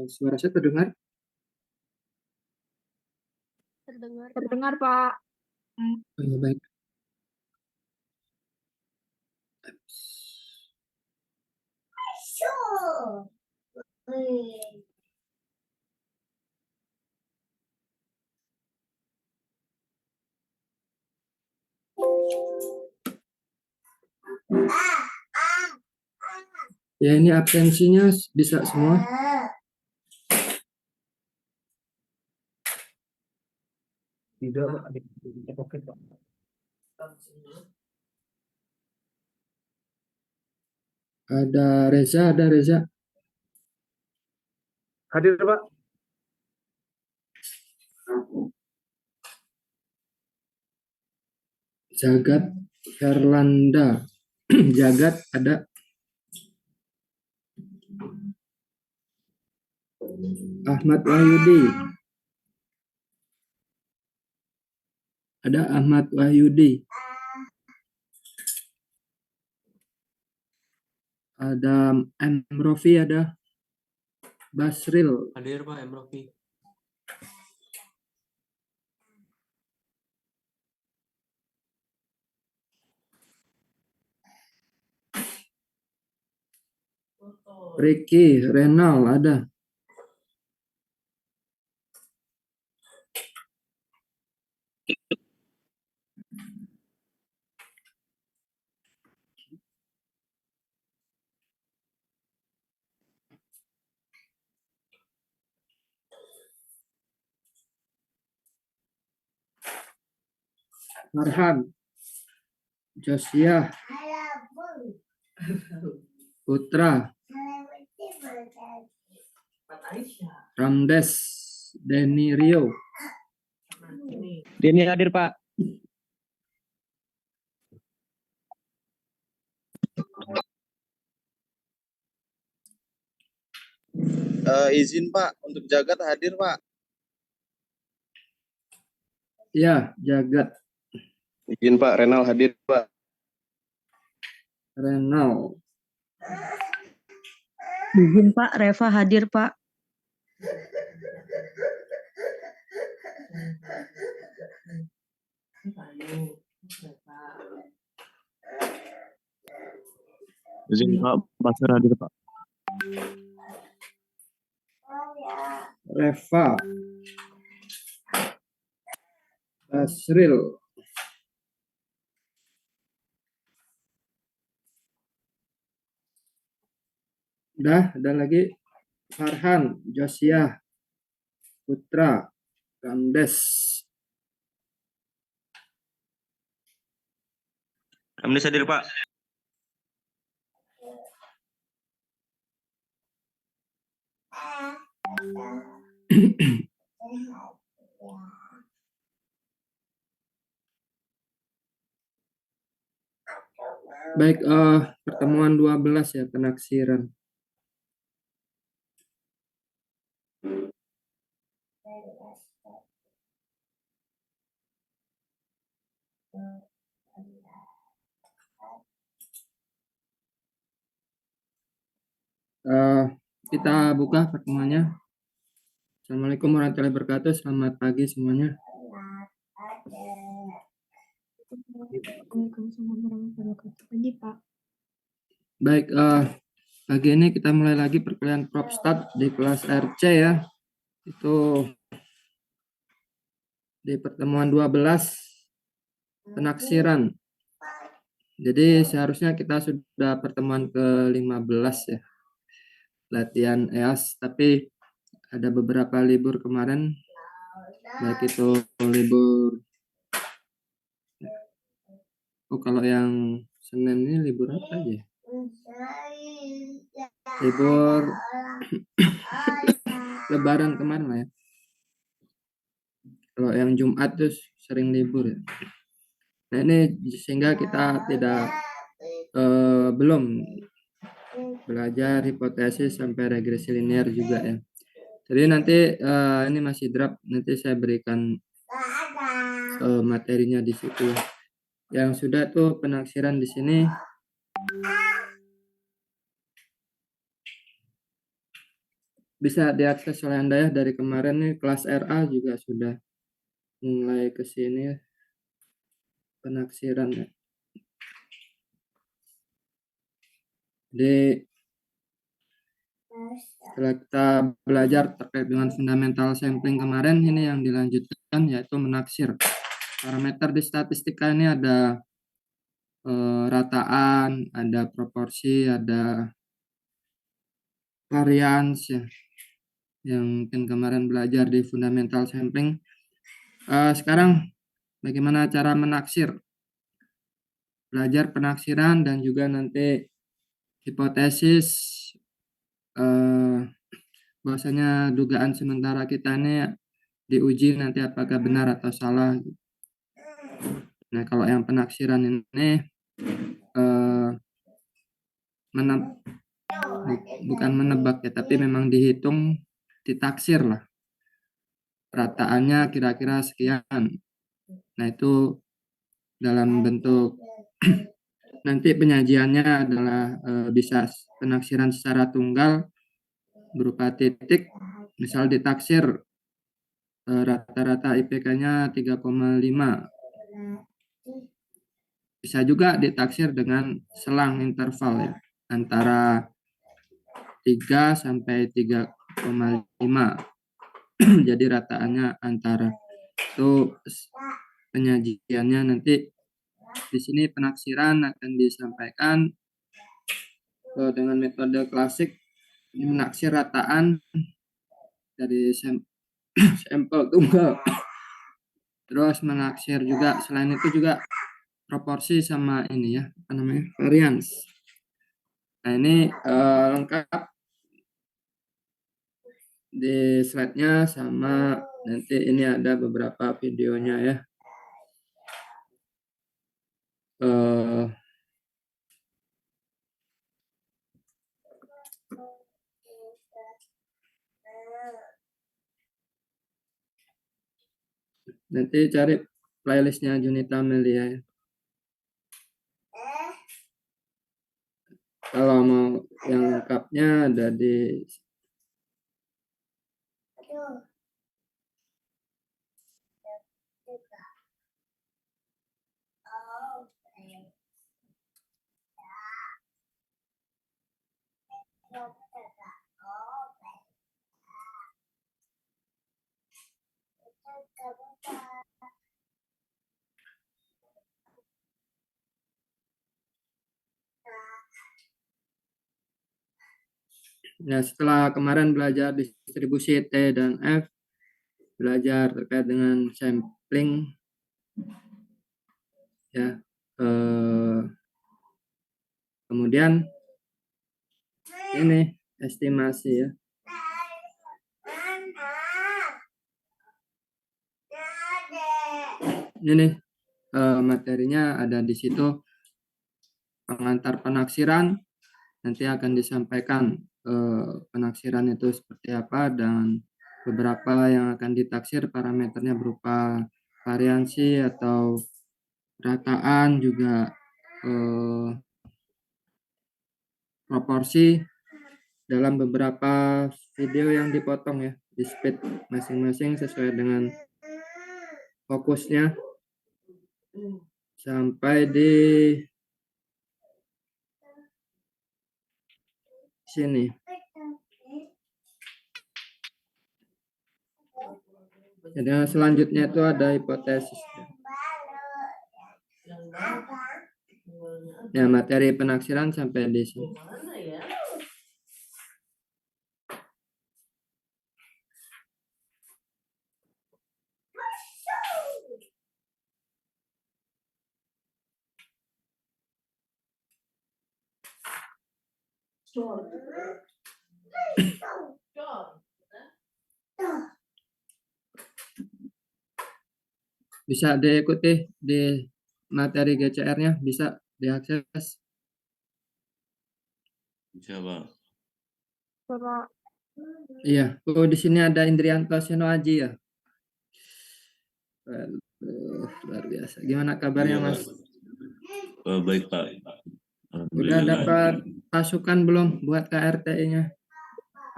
Suara saya terdengar? Terdengar. Terdengar, Pak. Oh, ya, baik. Ya, ini absensinya bisa semua. Tidak, Pak. Oke, Pak. Ada Reza. Hadir, Pak. Jagat Herlanda. Jagat ada. Ahmad Wahyudi. Ada Ahmad Wahyudi. Ada M. Rofi, ada Basril. Hadir Pak M. Rofi. Ricky Renal ada. Farhan, Josiah, Putra, Ramdes, Denny Rio. Denny hadir, Pak. Izin Pak, untuk Jagat hadir Pak. Ya, Jagat. Izin Pak, Renal hadir Pak. Renal. Izin Pak, Reva hadir Pak. Izin Pak, Basir hadir, Pak. Reva. Basril. Udah, ada lagi. Farhan, Josiah, Putra, Ramdes. Ramdes hadir, Pak. Baik, pertemuan 12 ya, penaksiran. Kita buka pertemuannya. Assalamualaikum warahmatullahi wabarakatuh. Selamat pagi semuanya. Waalaikumsalam warahmatullahi wabarakatuh. Pagi Pak. Baik, pagi ini kita mulai lagi perkuliahan PropStat di kelas RC ya. Itu di pertemuan 12 penaksiran. Jadi seharusnya kita sudah pertemuan ke-15 ya. Latihan EAS, tapi ada beberapa libur kemarin, baik itu libur. Oh, kalau yang Senin ini libur apa aja? Libur Lebaran kemarin lah ya. Kalau yang Jumat tuh sering libur ya. Nah ini sehingga kita tidak belum belajar hipotesis sampai regresi linear juga ya. Jadi nanti ini masih draft, nanti saya berikan materinya di situ. Yang sudah tuh penaksiran di sini. Bisa diakses oleh Anda ya, dari kemarin nih kelas RA juga sudah mulai ke sini ya, penaksiran ya. Jadi setelah kita belajar terkait dengan fundamental sampling kemarin, ini yang dilanjutkan yaitu menaksir. Parameter di statistika ini ada rataan, ada proporsi, ada varians ya, yang mungkin kemarin belajar di fundamental sampling. Sekarang bagaimana cara menaksir, belajar penaksiran dan juga nanti hipotesis bahwasanya dugaan sementara kita ini diuji nanti apakah benar atau salah. Nah, kalau yang penaksiran ini bukan menebak ya, tapi memang dihitung, ditaksir lah. Rataannya kira-kira sekian. Nah, itu dalam bentuk nanti penyajiannya adalah bisa penaksiran secara tunggal berupa titik, misal ditaksir rata-rata IPK-nya 3,5. Bisa juga ditaksir dengan selang interval ya, antara 3 sampai 3,5. Jadi rataannya antara itu penyajiannya nanti di sini penaksiran akan disampaikan dengan metode klasik, menaksir rataan dari sampel tunggal. Terus menaksir juga, selain itu juga proporsi sama ini ya, apa namanya, varians. Nah, ini lengkap di slide-nya, sama nanti ini ada beberapa videonya ya. Nanti cari playlistnya Junita Melia ya. Kalau mau yang lengkapnya ada di ya. Setelah kemarin belajar distribusi T dan F, belajar terkait dengan sampling ya, kemudian ini estimasi ya. Ini materinya ada di situ, pengantar penaksiran, nanti akan disampaikan penaksiran itu seperti apa, dan beberapa yang akan ditaksir parameternya berupa variansi atau rataan, juga proporsi dalam beberapa video yang dipotong ya, di speed masing-masing sesuai dengan fokusnya sampai di sini. Jadi selanjutnya itu ada hipotesis. Ya, materi penaksiran sampai di sini. Bisa diikuti di materi GCR-nya, bisa diakses. Bisa, Pak. Iya, di sini ada Indrianto Seno Aji ya. Luar biasa. Gimana kabarnya, Iya, Pak. Mas? Baik, Pak. Udah Alhamdulillah. dapat pasukan belum buat KRTI-nya?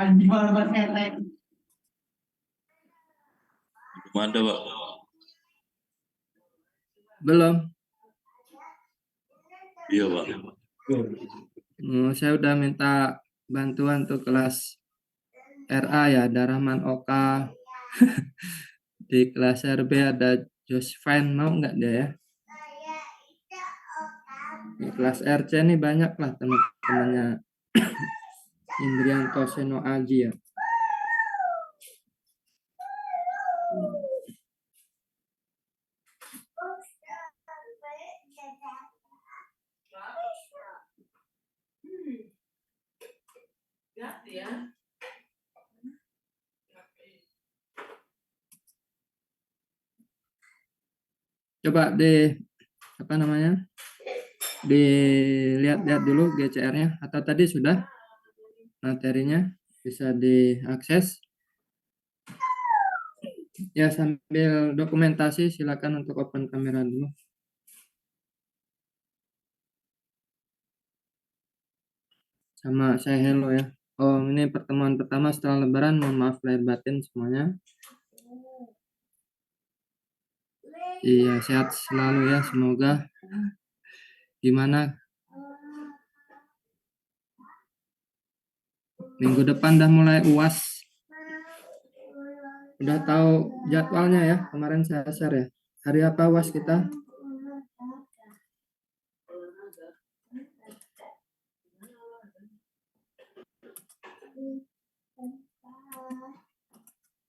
Belum ada, Pak. Belum. Iya, Pak. Saya udah minta bantuan tuh kelas RA ya, ada Rahman Oka. Di kelas RB ada Josephine, mau nggak dia ya? Di kelas RC nih banyak lah teman-temannya Indrianto Seno Aji ya. coba apa namanya, dilihat-lihat dulu GCR-nya, atau tadi sudah materinya bisa diakses. Ya, sambil dokumentasi silakan untuk open kamera dulu. Sama saya hello ya. Oh, ini pertemuan pertama setelah Lebaran. Mohon maaf lahir batin semuanya. Iya, sehat selalu ya, semoga. Gimana? Minggu depan udah mulai UAS. Udah tahu jadwalnya ya? Kemarin saya share ya. Hari apa UAS kita?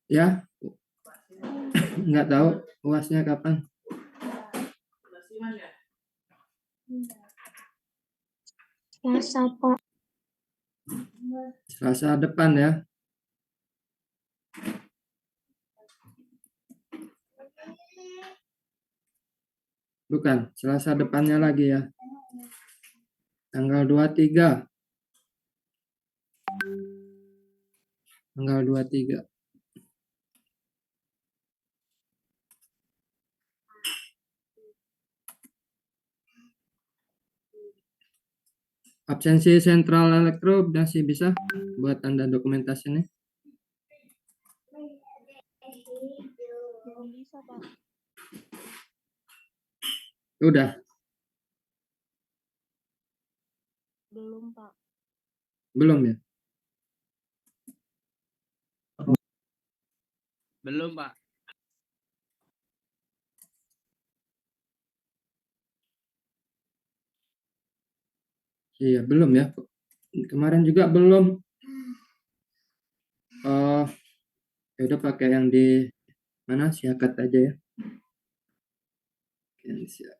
Ya, nggak tahu UASnya kapan. Selasa, Pak. Selasa depan ya. Bukan, Selasa depannya lagi ya. Tanggal 23. Tanggal 23. Absensi sentral elektro masih bisa buat tanda dokumentasi ini. Belum bisa, Pak. Udah, Belum, Pak. belum ya? Belum, Pak. Iya, belum ya. Kemarin juga belum. Ya udah pakai yang di mana, siakat aja ya. Yang siap.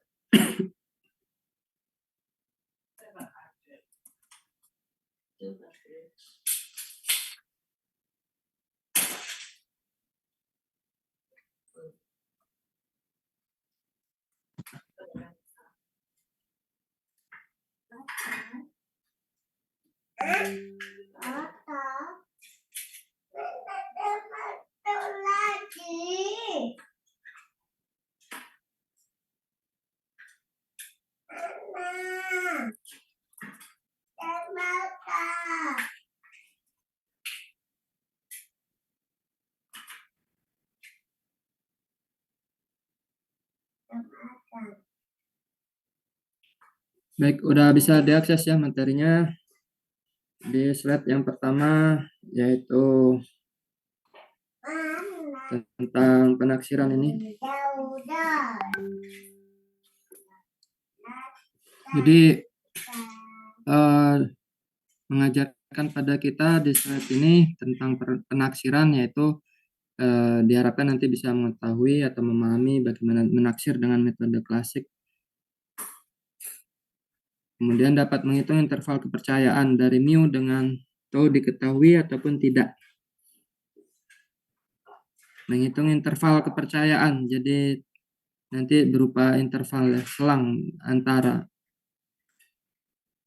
Baik, udah bisa diakses ya materinya. Di slide yang pertama yaitu tentang penaksiran ini. Jadi mengajarkan pada kita di slide ini tentang penaksiran, yaitu diharapkan nanti bisa mengetahui atau memahami bagaimana menaksir dengan metode klasik. Kemudian dapat menghitung interval kepercayaan dari mu dengan tau diketahui ataupun tidak. Menghitung interval kepercayaan, jadi nanti berupa interval ya, selang antara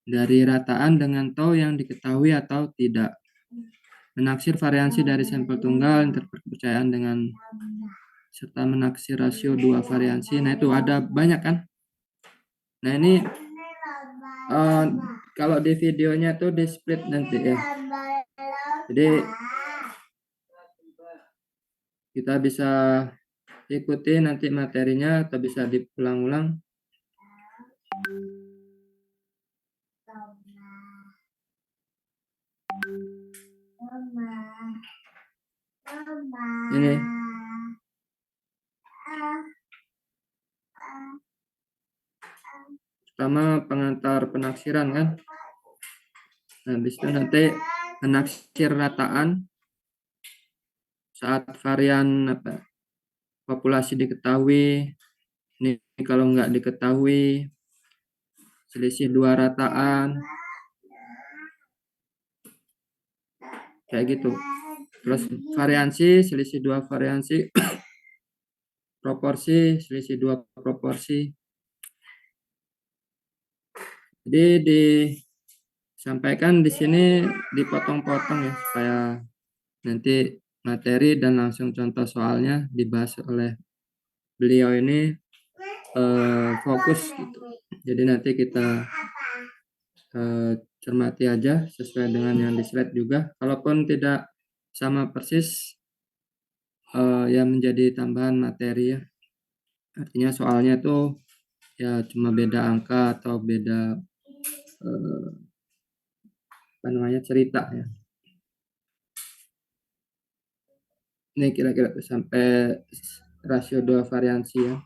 dari rataan dengan tau yang diketahui atau tidak. Menaksir variansi dari sampel tunggal, interval kepercayaan dengan serta menaksir rasio dua variansi. Nah, itu ada banyak kan? Nah, ini kalau di videonya tuh di split nanti ya. Jadi kita bisa ikuti nanti materinya atau bisa diulang-ulang. Ini pertama pengantar penaksiran kan. Nah, habis itu nanti menaksir rataan saat varian populasi diketahui. Ini kalau nggak diketahui, selisih dua rataan, kayak gitu. Terus variansi, selisih dua variansi, proporsi, selisih 2 proporsi. Jadi disampaikan di sini dipotong-potong ya, supaya nanti materi dan langsung contoh soalnya dibahas oleh beliau ini fokus gitu. Jadi nanti kita cermati aja sesuai dengan yang di slide juga. Kalaupun tidak sama persis, yang menjadi tambahan materi ya. Artinya soalnya tuh ya cuma beda angka atau beda apa namanya cerita ya. Ini kira-kira sampai rasio 2 variansi ya.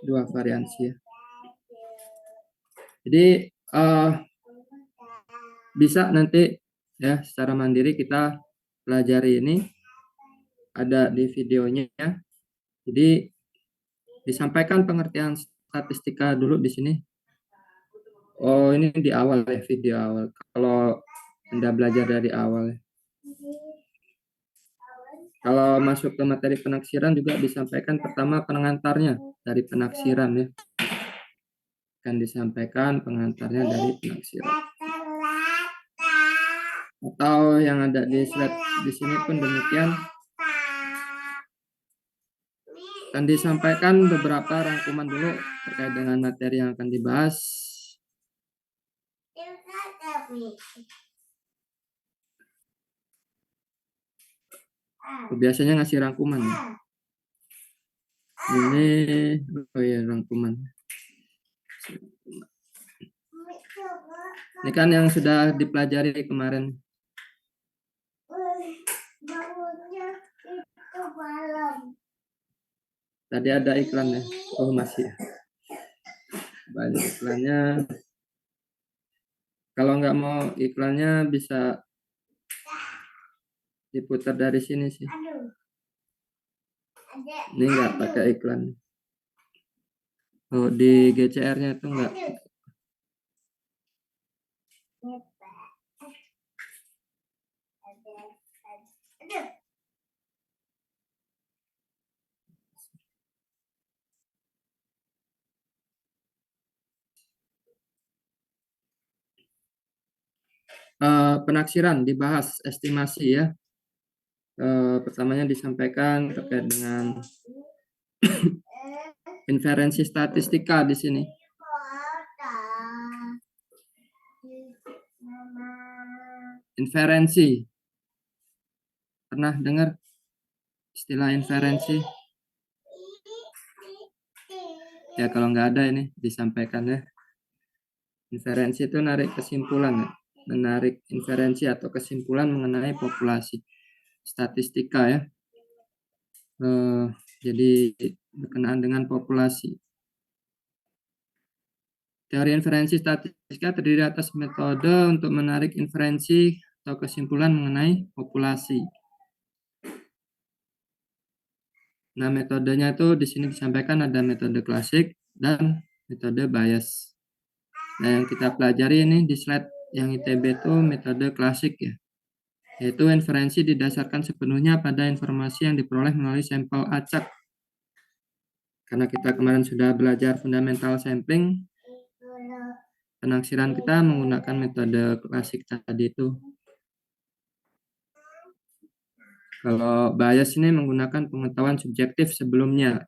Dua variansi ya. Jadi bisa nanti ya secara mandiri kita pelajari ini, ada di videonya ya. Jadi disampaikan pengertian statistika dulu di sini. Oh, ini di awal ya, video awal. Kalau Anda belajar dari awal ya. Kalau masuk ke materi penaksiran juga disampaikan pertama pengantarnya dari penaksiran ya. Akan disampaikan pengantarnya dari penaksiran. Atau yang ada di slide di sini pun demikian. Akan disampaikan beberapa rangkuman dulu terkait dengan materi yang akan dibahas. Biasanya ngasih rangkuman ya. Ini oh ya rangkuman. Ini kan yang sudah dipelajari kemarin. Tadi ada iklan ya. Oh masih. Banyak iklannya. Kalau nggak mau iklannya bisa diputar dari sini sih. Ini nggak pakai iklan. Oh di GCR-nya itu nggak. Penaksiran dibahas estimasi ya. Pertamanya disampaikan terkait dengan inferensi statistika di sini. Inferensi. Pernah dengar istilah inferensi? Ya kalau nggak ada ini disampaikan ya. Inferensi itu narik kesimpulan ya. Menarik inferensi atau kesimpulan mengenai populasi. Statistika ya. Jadi berkenaan dengan populasi. Teori inferensi statistika terdiri atas metode untuk menarik inferensi atau kesimpulan mengenai populasi. Nah, metodenya itu di sini disampaikan ada metode klasik dan metode bias. Nah, yang kita pelajari ini di slide yang ITB itu metode klasik ya. Yaitu inferensi didasarkan sepenuhnya pada informasi yang diperoleh melalui sampel acak. Karena kita kemarin sudah belajar fundamental sampling, penaksiran kita menggunakan metode klasik tadi itu. Kalau bias ini menggunakan pengetahuan subjektif sebelumnya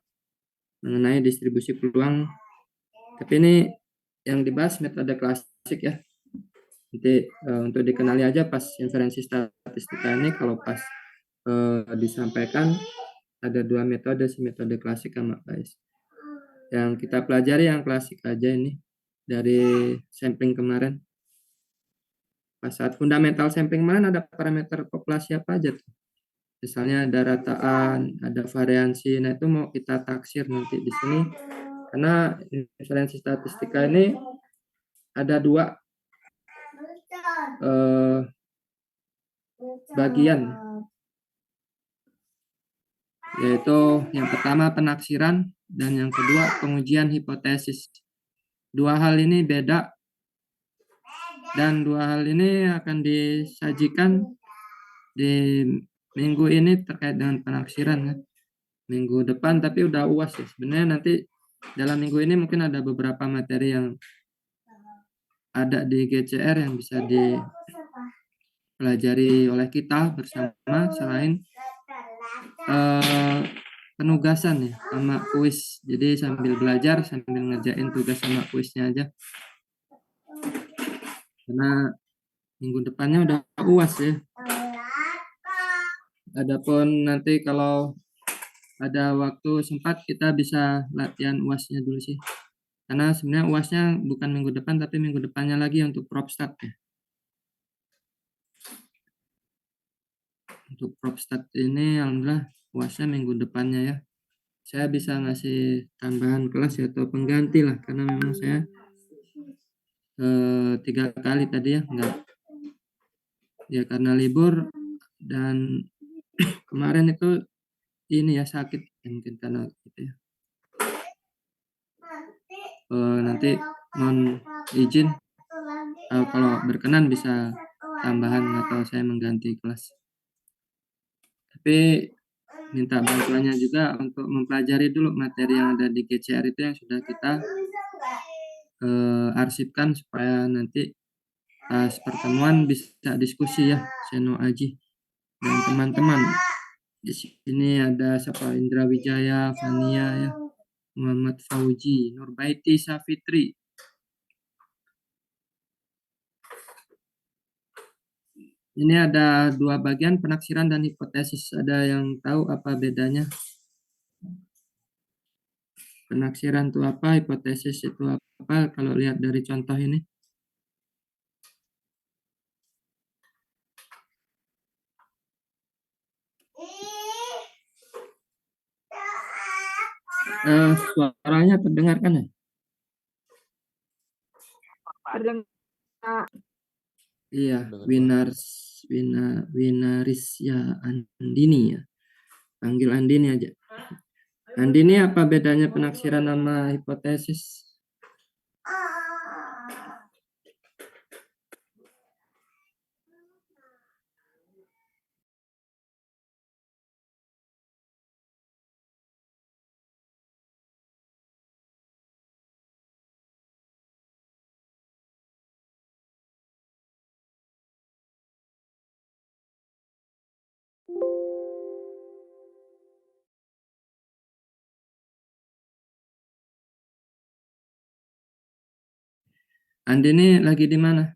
mengenai distribusi peluang. Tapi ini yang dibahas metode klasik ya. Nanti untuk dikenali aja pas inferensi statistika ini kalau pas disampaikan ada dua metode, metode klasik sama bias. Yang kita pelajari yang klasik aja ini dari sampling kemarin. Pas saat fundamental sampling kemarin ada parameter populasi apa aja tuh? Misalnya ada rataan, ada variansi. Nah itu mau kita taksir nanti di sini. Karena inferensi statistika ini ada dua bagian. Yaitu yang pertama penaksiran dan yang kedua pengujian hipotesis. Dua hal ini beda Dan 2 hal ini akan disajikan di minggu ini terkait dengan penaksiran ya. Minggu depan tapi udah UAS ya. Sebenarnya nanti dalam minggu ini mungkin ada beberapa materi yang ada di GCR yang bisa dipelajari oleh kita bersama selain penugasan ya sama kuis. Jadi sambil belajar sambil ngerjain tugas sama kuisnya aja. Karena minggu depannya udah UAS ya. Adapun nanti kalau ada waktu sempat kita bisa latihan UASnya dulu sih. Karena sebenarnya UASnya bukan minggu depan tapi minggu depannya lagi untuk Propstat ya. Untuk Propstat ini alhamdulillah UASnya minggu depannya ya. Saya bisa ngasih tambahan kelas ya, atau pengganti lah karena memang saya 3 kali tadi ya enggak ya karena libur dan kemarin itu ini ya sakit mungkin karena gitu ya. Nanti mohon izin kalau berkenan bisa tambahan atau saya mengganti kelas. Tapi minta bantuannya juga untuk mempelajari dulu materi yang ada di GCR itu yang sudah kita arsipkan supaya nanti pas pertemuan bisa diskusi ya, Seno Aji dan teman-teman. Di sini ada siapa? Indra Wijaya, Fania ya, Muhammad Fauji, Nurbaiti Safitri. Ini ada 2 bagian, penaksiran dan hipotesis. Ada yang tahu apa bedanya? Penaksiran itu apa? Hipotesis itu apa? Kalau lihat dari contoh ini. Suaranya terdengar kan ya? Iya, Winarisya Andini ya. Panggil Andini aja. Andini, apa bedanya penaksiran sama hipotesis? Andini lagi di mana?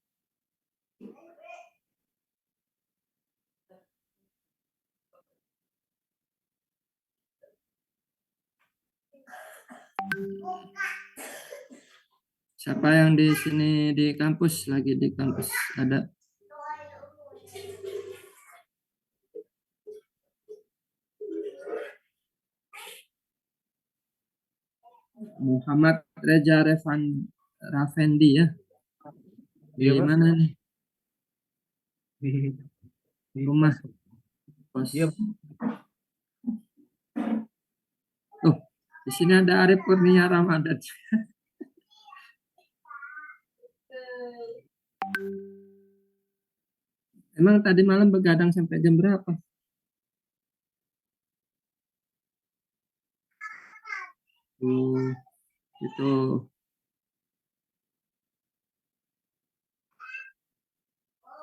Siapa yang di sini di kampus? Lagi di kampus ada? Muhammad Reza Rafendi ya. Di mana nih? Di rumah. Pos. Oh, di sini ada Arif Kurnia Ramadan. Emang tadi malam begadang sampai jam berapa? Itu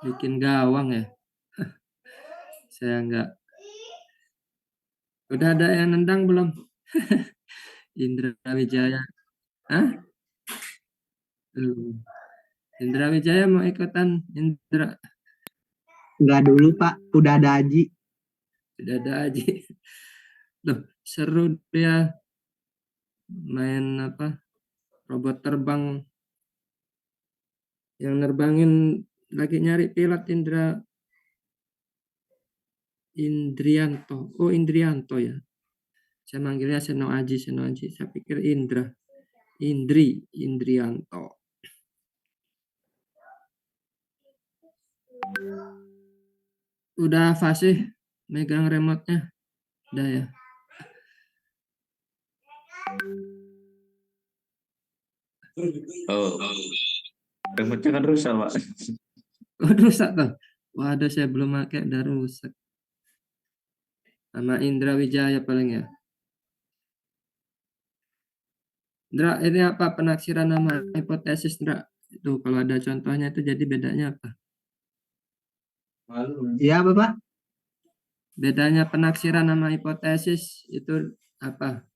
bikin gawang ya. Saya enggak. Udah ada yang nendang belum? Indra Wijaya. Hah? Indra Wijaya mau ikutan? Indra. Enggak dulu Pak, udah ada Aji. Udah ada aja. Loh, seru dia main apa? Robot terbang yang nerbangin lagi nyari pilot Indrianto. Oh, Indrianto ya. Saya manggilnya Seno Aji. Saya pikir Indrianto. Udah fasih megang remote-nya. Udah ya. Oh, Remote-nya kan rusak, Pak. Oh, rusak tuh. Waduh, saya belum pakai, udah rusak. Sama Indra Wijaya paling ya. Indra, ini apa penaksiran nama hipotesis, Indra? Itu kalau ada contohnya itu jadi bedanya apa? Iya, Bapak. Bedanya penaksiran nama hipotesis itu apa?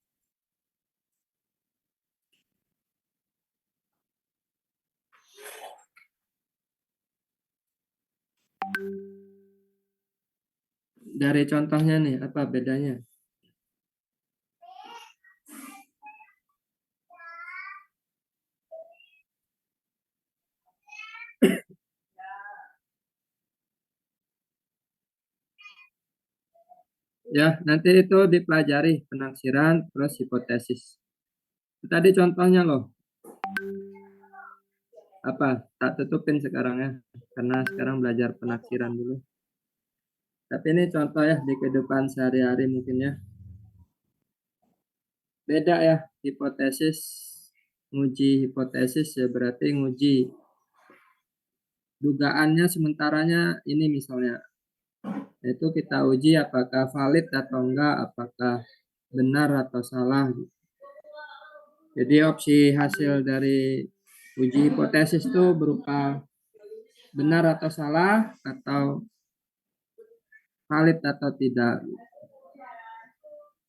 Dari contohnya nih, apa bedanya? Ya, nanti itu dipelajari penaksiran terus hipotesis. Tadi contohnya loh, apa? Tak tutupin sekarang ya, karena sekarang belajar penaksiran dulu. Tapi ini contoh ya di kehidupan sehari-hari mungkin ya. Beda ya, hipotesis, nguji hipotesis ya berarti nguji dugaannya sementaranya ini misalnya. Itu kita uji apakah valid atau enggak, apakah benar atau salah. Jadi opsi hasil dari uji hipotesis itu berupa benar atau salah atau valid atau tidak.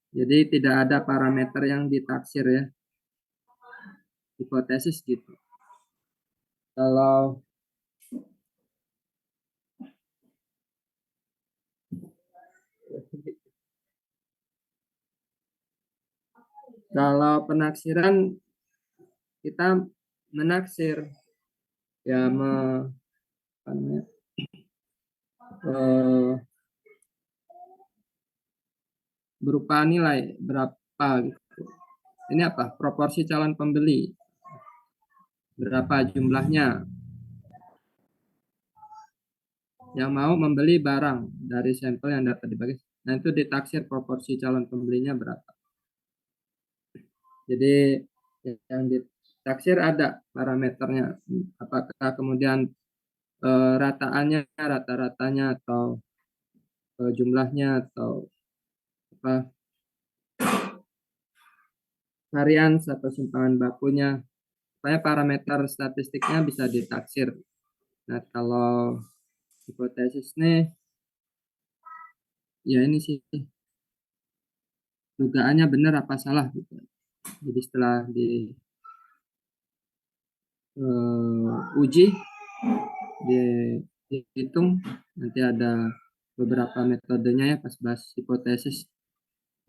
Jadi tidak ada parameter yang ditaksir ya. Hipotesis gitu. Kalau penaksiran kita menaksir ya apa namanya, berupa nilai berapa gitu. Ini apa? Proporsi calon pembeli. Berapa jumlahnya yang mau membeli barang dari sampel yang dapat dibagi. Nah, itu ditaksir proporsi calon pembelinya berapa. Jadi yang ditaksir ada parameternya. Apakah kemudian rata-ratanya atau jumlahnya atau apa varians atau simpangan bakunya. Supaya parameter statistiknya bisa ditaksir. Nah, kalau hipotesis nih ya ini sih dugaannya benar apa salah gitu. Jadi setelah uji dihitung nanti ada beberapa metodenya ya pas bahas hipotesis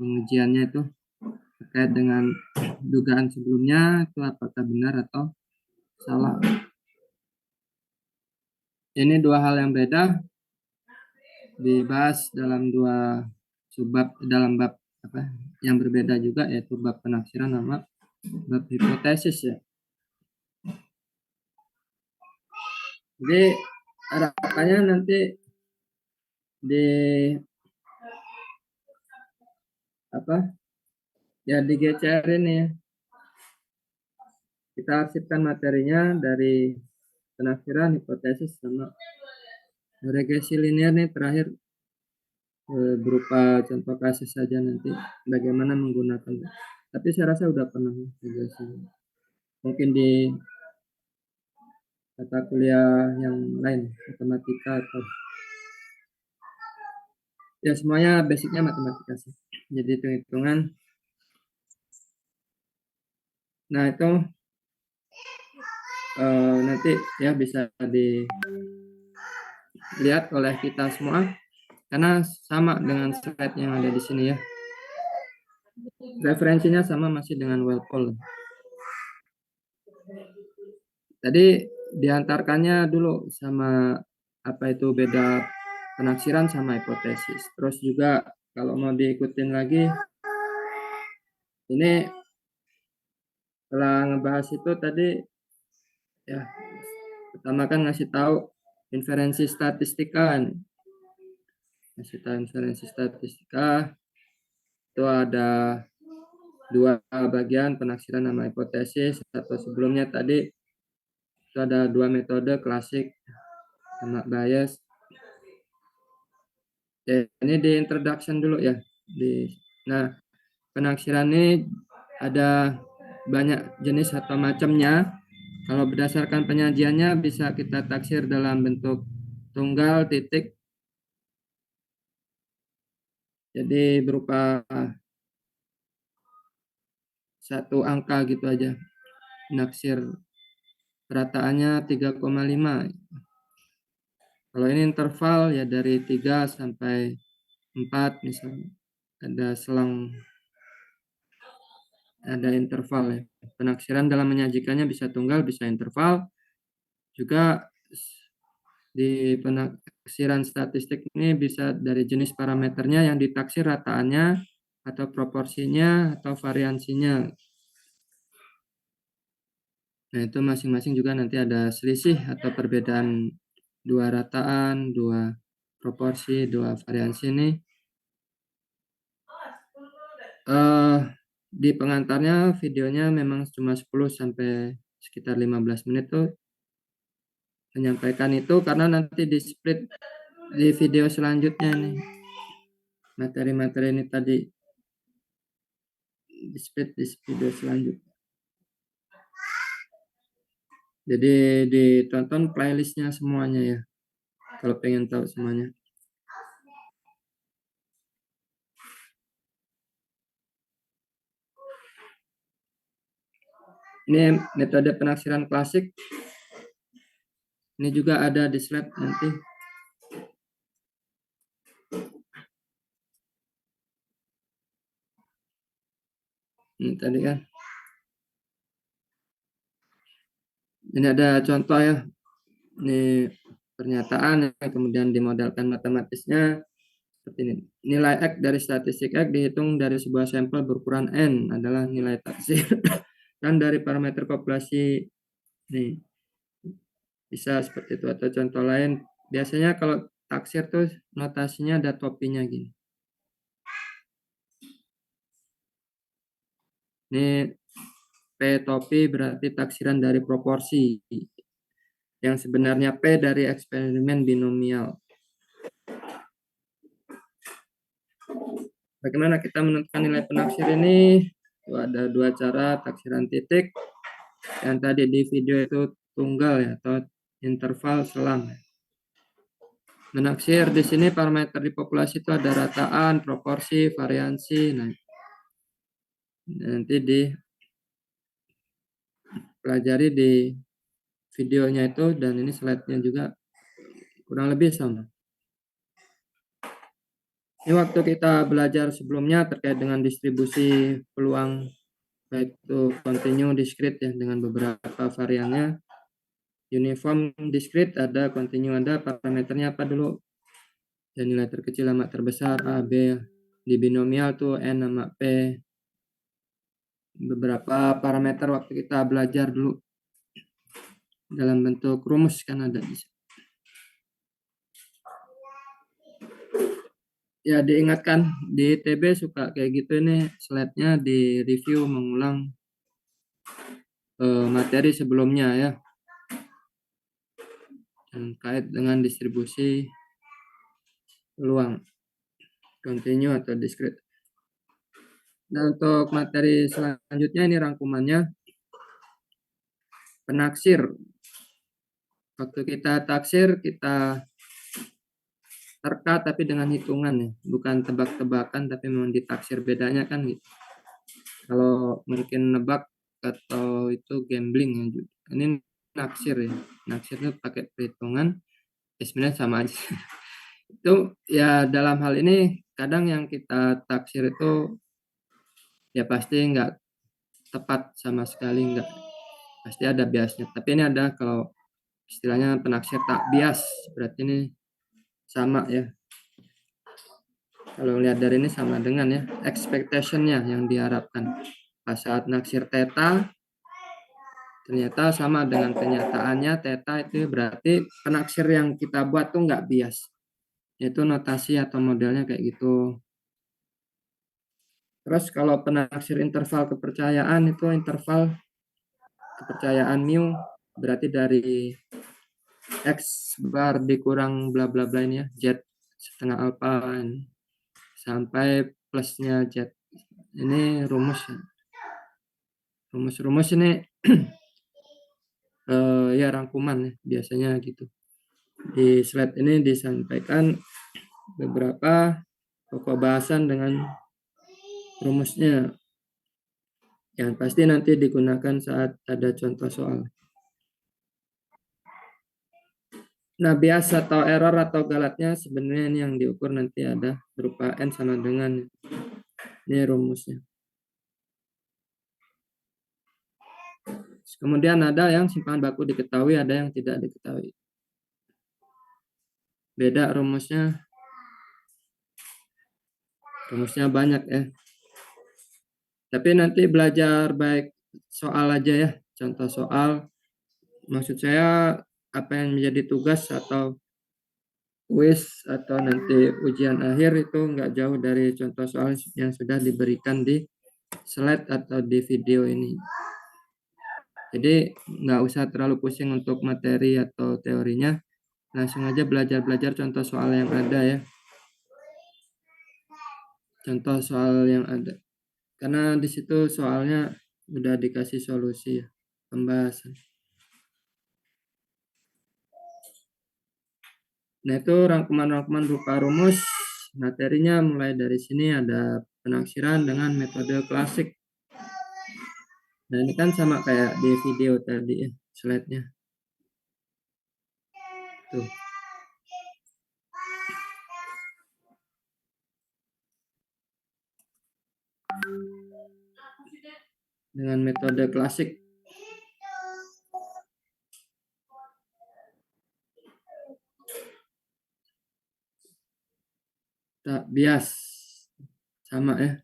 pengujiannya itu terkait dengan dugaan sebelumnya itu apakah benar atau salah. Ini dua hal yang beda dibahas dalam dua subbab dalam bab apa yang berbeda juga yaitu bab penafsiran sama bab hipotesis ya. Jadi harapannya nanti di apa ya digecerin ya. Kita arsipkan materinya dari penafsiran, hipotesis sama regresi linear nih terakhir berupa contoh kasus saja nanti bagaimana menggunakan. Tapi saya rasa udah pernah regresi. Mungkin di mata kuliah yang lain matematika atau ya semuanya basicnya matematika sih. Jadi hitung-hitungan. Nah itu nanti ya bisa dilihat oleh kita semua karena sama dengan slide yang ada di sini ya. Referensinya sama masih dengan Walpole. Tadi diantarkannya dulu sama apa itu beda penafsiran sama hipotesis. Terus juga kalau mau diikutin lagi ini setelah ngebahas itu tadi ya pertama kan ngasih tahu inferensi statistika nih. Ngasih tahu inferensi statistika itu ada dua bagian penafsiran sama hipotesis atau sebelumnya tadi Itu ada 2 metode, klasik sama bias. Ini di introduction dulu ya. Nah, penaksiran ini ada banyak jenis atau macamnya. Kalau berdasarkan penyajiannya bisa kita taksir dalam bentuk tunggal, titik. Jadi berupa satu angka gitu aja. Naksir rataannya 3,5. Kalau ini interval ya dari 3 sampai 4 misalnya. Ada selang, ada interval ya. Penaksiran dalam menyajikannya bisa tunggal, bisa interval. Juga di penaksiran statistik ini bisa dari jenis parameternya yang ditaksir rataannya atau proporsinya atau variansinya. Nah, itu masing-masing juga nanti ada selisih atau perbedaan 2 rataan, 2 proporsi, 2 variansi ini. Di pengantarnya videonya memang cuma 10 sampai sekitar 15 menit tuh menyampaikan itu, karena nanti di split di video selanjutnya nih. Materi-materi ini tadi di split di video selanjutnya. Jadi ditonton playlistnya semuanya ya, kalau pengen tahu semuanya. Ini metode penaksiran klasik. Ini juga ada di slide nanti. Ini tadi kan. Ini ada contoh ya. Ini pernyataan ya, kemudian dimodelkan matematisnya seperti ini. Nilai X dari statistik X dihitung dari sebuah sampel berukuran N adalah nilai taksir dan dari parameter populasi. Nih, bisa seperti itu. Atau contoh lain, biasanya kalau taksir tuh notasinya ada topinya gini. Ini P topi berarti taksiran dari proporsi, yang sebenarnya P dari eksperimen binomial. Bagaimana kita menentukan nilai penaksir ini? Itu ada 2 cara, taksiran titik. Yang tadi di video itu tunggal ya, atau interval selang. Menaksir di sini parameter di populasi itu ada rataan, proporsi, variansi. Nah, nanti dipelajari di videonya itu, dan ini slide-nya juga kurang lebih sama. Ini waktu kita belajar sebelumnya terkait dengan distribusi peluang, baik itu continue, discrete ya, dengan beberapa variannya. Uniform, discrete ada, continue ada, parameternya apa dulu? Dan nilai terkecil sama terbesar A, B. Di binomial tuh N sama P. Beberapa parameter waktu kita belajar dulu dalam bentuk rumus kan ada di sini. Ya, diingatkan di ITB suka kayak gitu, ini slide-nya di review mengulang materi sebelumnya ya, terkait dengan distribusi peluang continue atau discrete. Nah, untuk materi selanjutnya ini rangkumannya. Penaksir, waktu kita taksir kita terka tapi dengan hitungan ya, bukan tebak-tebakan tapi memang ditaksir. Bedanya kan gitu. Kalau mungkin nebak atau itu gambling ya, ini naksir ya. Naksir itu pakai perhitungan, ya sebenarnya sama aja. Itu ya, dalam hal ini kadang yang kita taksir itu ya pasti nggak tepat sama sekali, nggak, pasti ada biasnya. Tapi ini ada, kalau istilahnya penaksir tak bias, berarti ini sama ya. Kalau lihat dari ini sama dengan ya expectation-nya yang diharapkan. Pas saat naksir theta ternyata sama dengan kenyataannya, theta itu berarti penaksir yang kita buat tuh nggak bias. Itu notasi atau modelnya kayak gitu. Terus kalau penaksir interval kepercayaan itu interval kepercayaan mu berarti dari X bar dikurang bla bla bla ini ya, Z setengah alfa ini, sampai plusnya Z. Ini rumusnya. Rumus-rumus ini ya rangkuman ya, biasanya gitu. Di slide ini disampaikan beberapa pokok bahasan dengan rumusnya yang pasti nanti digunakan saat ada contoh soal. Nah, bias atau error atau galatnya sebenarnya ini yang diukur nanti ada berupa N sama dengan ini rumusnya. Kemudian ada yang simpangan baku diketahui, ada yang tidak diketahui. Beda rumusnya. Rumusnya banyak ya. Tapi nanti belajar baik soal aja ya, contoh soal. Maksud saya apa yang menjadi tugas atau kuis atau nanti ujian akhir itu nggak jauh dari contoh soal yang sudah diberikan di slide atau di video ini. Jadi nggak usah terlalu pusing untuk materi atau teorinya, langsung aja belajar-belajar contoh soal yang ada ya. Contoh soal yang ada. Karena di situ soalnya udah dikasih solusi ya, pembahasan. Nah, itu rangkuman-rangkuman berupa rumus. Materinya mulai dari sini ada penaksiran dengan metode klasik. Nah, ini kan sama kayak di video tadi ya, slide-nya. Tuh. Dengan metode klasik. Tak bias. Sama ya.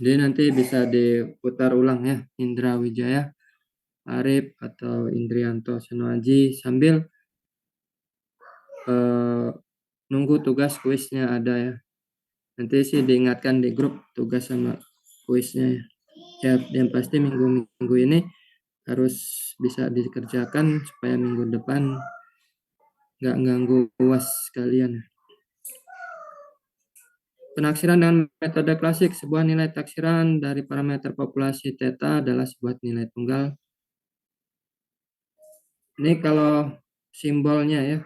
Jadi nanti bisa diputar ulang ya, Indra Wijaya, Arif atau Indrianto Senuaji sambil nunggu tugas kuisnya ada ya. Nanti sih diingatkan di grup tugas sama kuisnya ya. Yang pasti minggu-minggu ini harus bisa dikerjakan supaya minggu depan nggak ganggu UAS kalian. Penaksiran dengan metode klasik, sebuah nilai taksiran dari parameter populasi theta adalah sebuah nilai tunggal. Ini kalau simbolnya ya.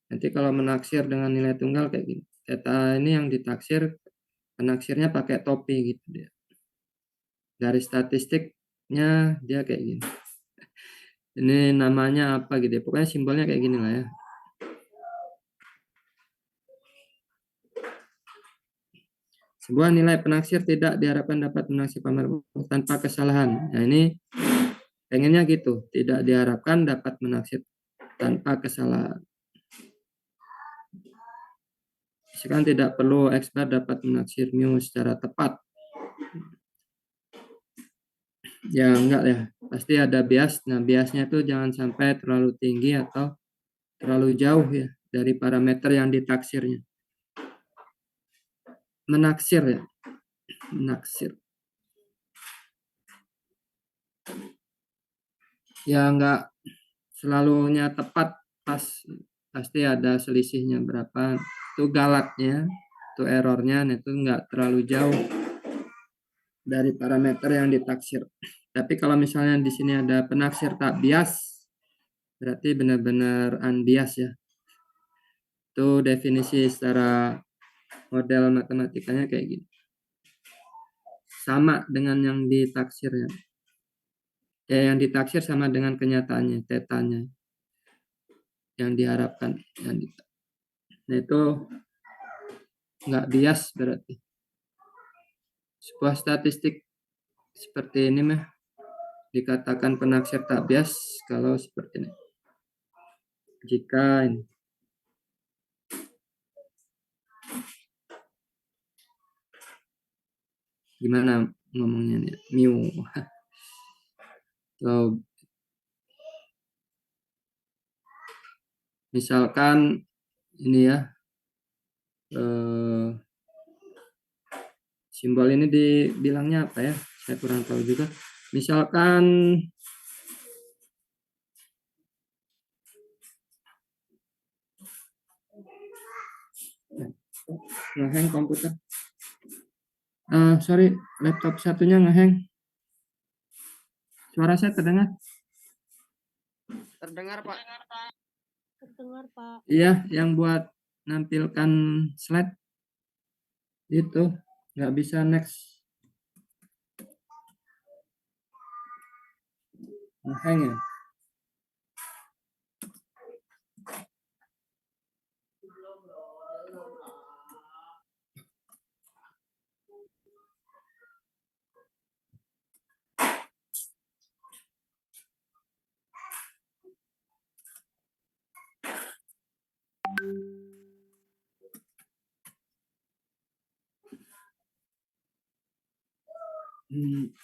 Nanti kalau menaksir dengan nilai tunggal kayak gini. Theta ini yang ditaksir, penaksirnya pakai topi gitu dia. Dari statistiknya dia kayak gini. Ini namanya apa gitu ya. Pokoknya simbolnya kayak gini lah ya. Sebuah nilai penaksir tidak diharapkan dapat menaksir parameter tanpa kesalahan. Nah, ini pengennya gitu, tidak diharapkan dapat menaksir tanpa kesalahan. Misalkan tidak perlu X bar dapat menaksir mu secara tepat. Ya enggak ya, pasti ada bias. Nah, biasnya itu jangan sampai terlalu tinggi atau terlalu jauh ya dari parameter yang ditaksirnya. Menaksir ya, menaksir. Ya enggak selalunya tepat, pasti ada selisihnya berapa. Itu galatnya, itu errornya, itu enggak terlalu jauh dari parameter yang ditaksir. Tapi kalau misalnya di sini ada penaksir tak bias, berarti benar-benar unbias ya. Itu definisi secara model matematikanya kayak gini. Sama dengan yang ditaksirnya. Ya, yang ditaksir sama dengan kenyataannya, tetanya. Yang diharapkan. Nah, itu nggak bias berarti. Sebuah statistik seperti ini mah dikatakan penaksir tak bias kalau seperti ini. Jika ini gimana ngomongnya nih, mu. So, misalkan ini ya, simbol ini dibilangnya apa ya, saya kurang tahu juga. Misalkan ngehang komputer. Sorry, laptop satunya ngehang. Suara saya terdengar? Terdengar, Pak. Terdengar, Pak. Iya, yang buat nampilkan slide itu nggak bisa next. Ngehang ya. Hmm.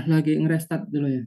Lagi ngerestart dulu ya.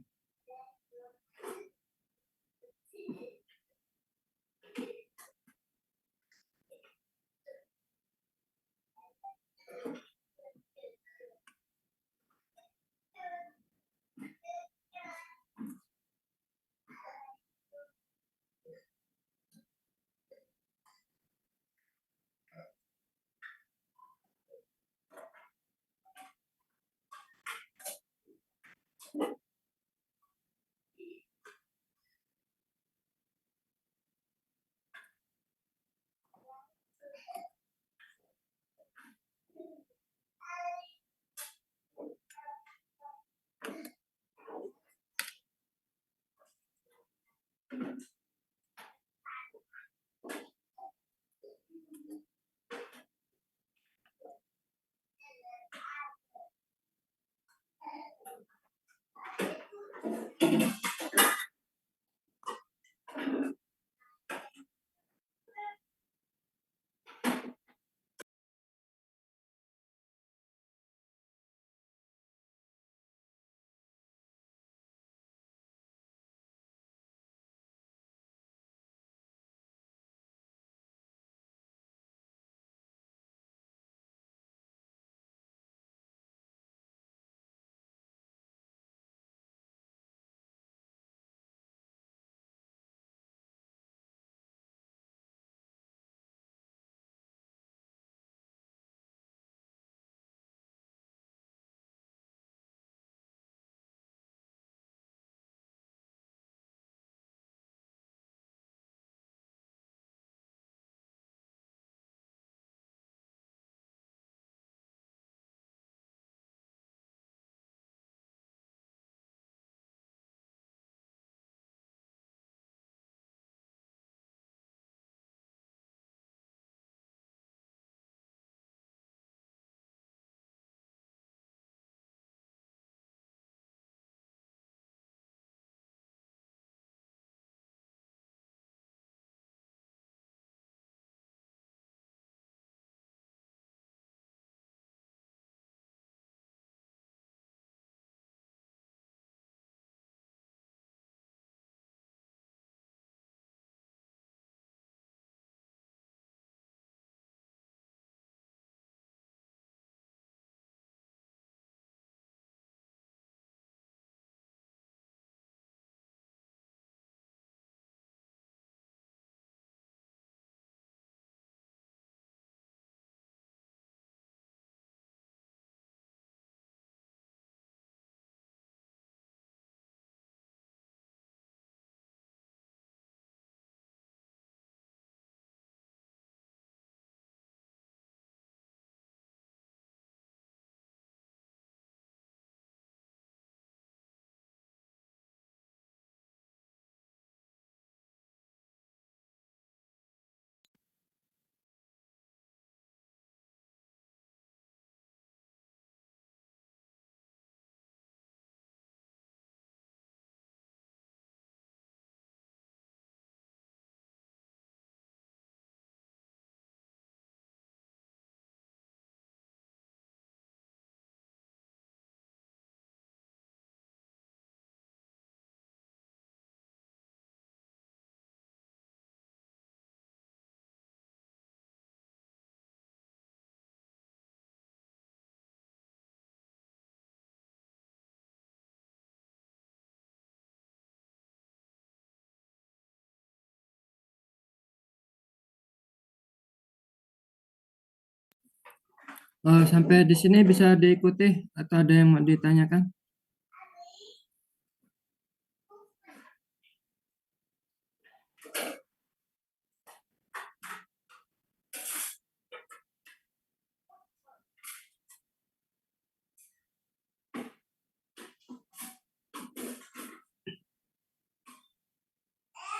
Sampai di sini bisa diikuti atau ada yang mau ditanyakan?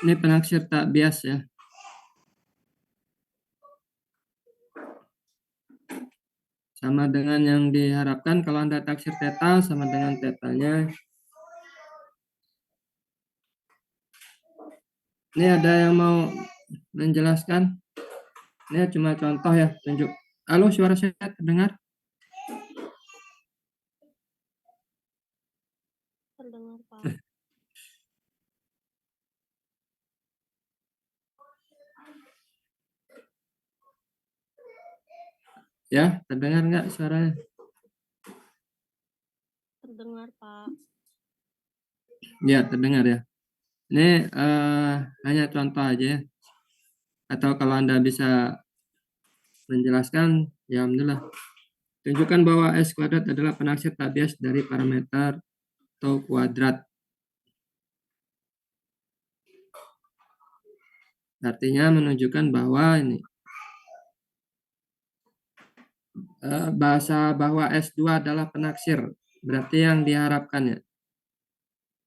Ini penaksir tak bias ya. Sama dengan yang diharapkan kalau Anda taksir theta sama dengan tetanya. Ini ada yang mau menjelaskan? Ini cuma contoh ya, tunjuk. Halo, suara saya terdengar? Terdengar, Pak. Ya, terdengar nggak suaranya? Terdengar, Pak. Ya, terdengar ya. Ini hanya contoh aja ya. Atau kalau Anda bisa menjelaskan, ya alhamdulillah. Tunjukkan bahwa S kuadrat adalah penaksir tak bias dari parameter tau kuadrat. Artinya menunjukkan bahwa ini bahasa bahwa S2 adalah penaksir. Berarti yang diharapkan ya.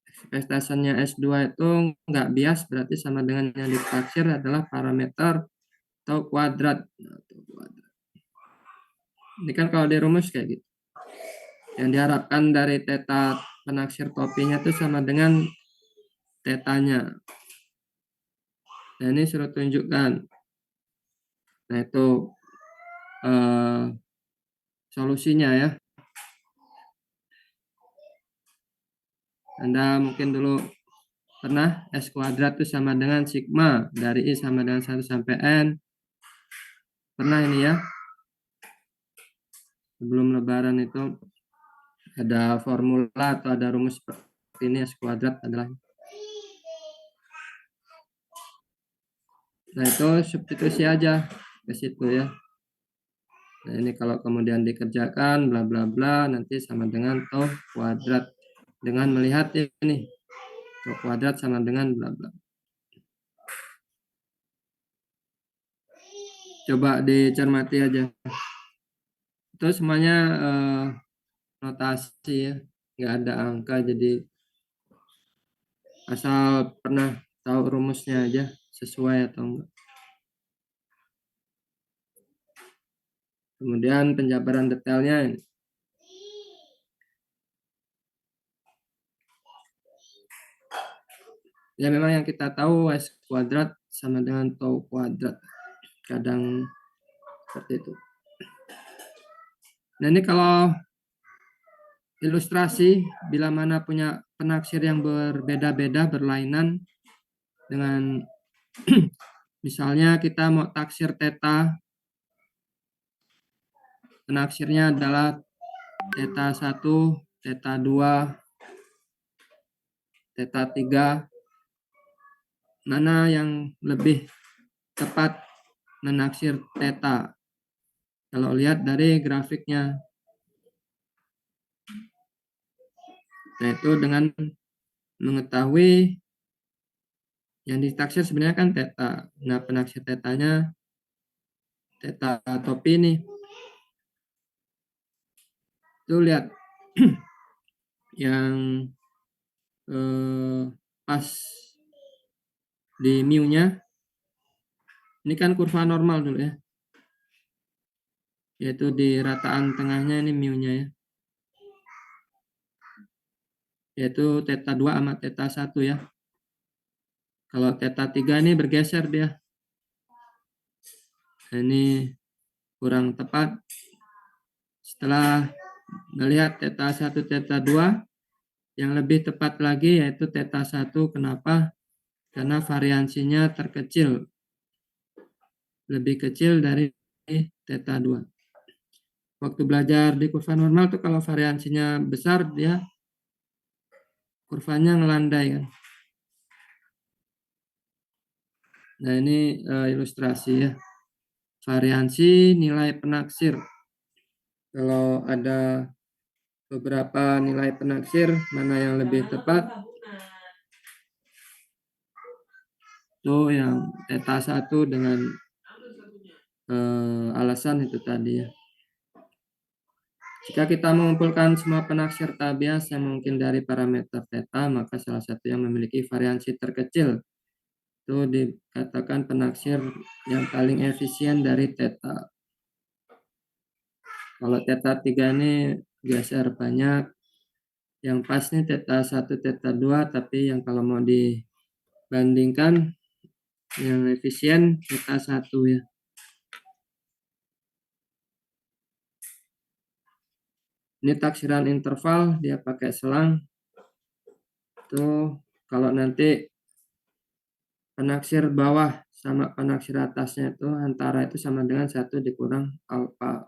Ekspektasinya S2 itu nggak bias, berarti sama dengan yang ditaksir adalah parameter tau kuadrat. Ini kan kalau dirumus kayak gitu. Yang diharapkan dari theta penaksir topinya itu sama dengan tetanya. Nah ini suruh tunjukkan. Nah itu solusinya ya. Anda mungkin dulu pernah S kuadrat itu sama dengan sigma dari I sama dengan 1 sampai N. Pernah ini ya. Sebelum lebaran itu ada formula atau ada rumus seperti ini. S kuadrat adalah. Nah itu substitusi aja ke situ ya. Nah ini kalau kemudian dikerjakan bla bla bla nanti sama dengan tau kuadrat dengan melihat ini tau kuadrat sama dengan bla bla. Coba dicermati aja. Itu semuanya notasi ya, nggak ada angka, jadi asal pernah tahu rumusnya aja sesuai atau enggak. Kemudian penjabaran detailnya ini. Ya memang yang kita tahu S kuadrat sama dengan tau kuadrat. Kadang seperti itu. Nah ini kalau ilustrasi bila mana punya penaksir yang berbeda-beda berlainan dengan misalnya kita mau taksir theta, penaksirnya adalah theta 1, theta 2, theta 3, mana yang lebih tepat menaksir theta? Kalau lihat dari grafiknya. Nah itu dengan mengetahui yang ditaksir sebenarnya kan theta. Nah penaksir tetanya theta topi ini. Itu lihat yang pas di mu-nya. Ini kan kurva normal dulu ya. Yaitu di rataan tengahnya ini mu-nya ya. Yaitu theta 2 sama theta 1 ya. Kalau theta 3 ini bergeser dia. Nah, ini kurang tepat. Setelah melihat theta 1, theta 2, yang lebih tepat lagi yaitu theta 1. Kenapa? Karena variansinya terkecil. Lebih kecil dari theta 2. Waktu belajar di kurva normal tuh kalau variansinya besar dia kurvanya ngelandai kan. Nah ini ilustrasi ya. Variansi nilai penaksir. Kalau ada beberapa nilai penaksir, mana yang lebih tepat? Itu yang theta 1 dengan alasan itu tadi ya. Jika kita mengumpulkan semua penaksir tabias yang mungkin dari parameter theta, maka salah satu yang memiliki variansi terkecil itu dikatakan penaksir yang paling efisien dari theta. Kalau theta 3 ini geser banyak, yang pas nih theta 1, theta 2, tapi yang kalau mau dibandingkan yang efisien theta 1 ya. Ini taksiran interval, dia pakai selang. Tuh, kalau nanti penaksir bawah sama penaksir atasnya itu antara itu sama dengan 1 dikurang alfa.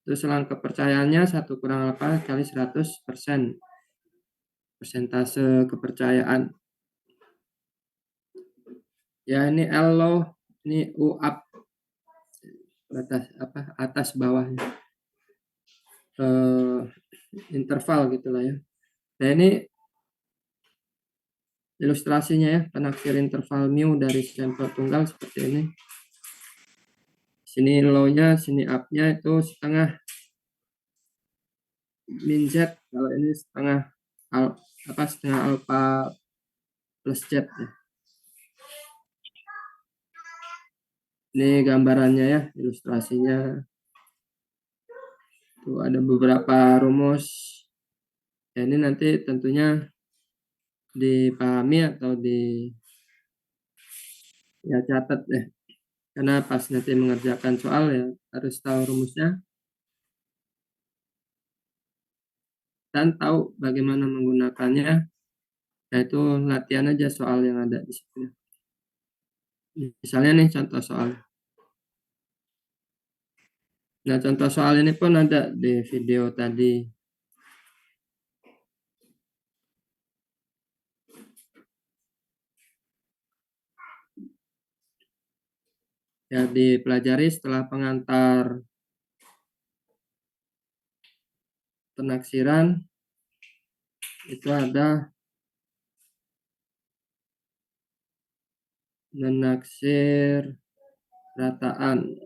Itu selang kepercayaannya 1 kurang alfa kali 100%. Persentase kepercayaan. Ya ini L low, ini U up. Atas bawahnya. Interval gitulah ya. Nah ini ilustrasinya ya, penaksir interval mu dari sampel tunggal seperti ini. Sini low-nya, sini up-nya itu setengah min Z, kalau ini setengah alpha plus Z ya. Ini gambarannya ya, ilustrasinya. Tuh ada beberapa rumus. Ya, ini nanti tentunya dipahami atau ya catat ya. Karena pas nanti mengerjakan soal ya harus tahu rumusnya dan tahu bagaimana menggunakannya. Yaitu latihan aja soal yang ada di situ. Misalnya nih contoh soal. Nah, contoh soal ini pun ada di video tadi. Ya, dipelajari setelah pengantar penaksiran itu ada menaksir rataan.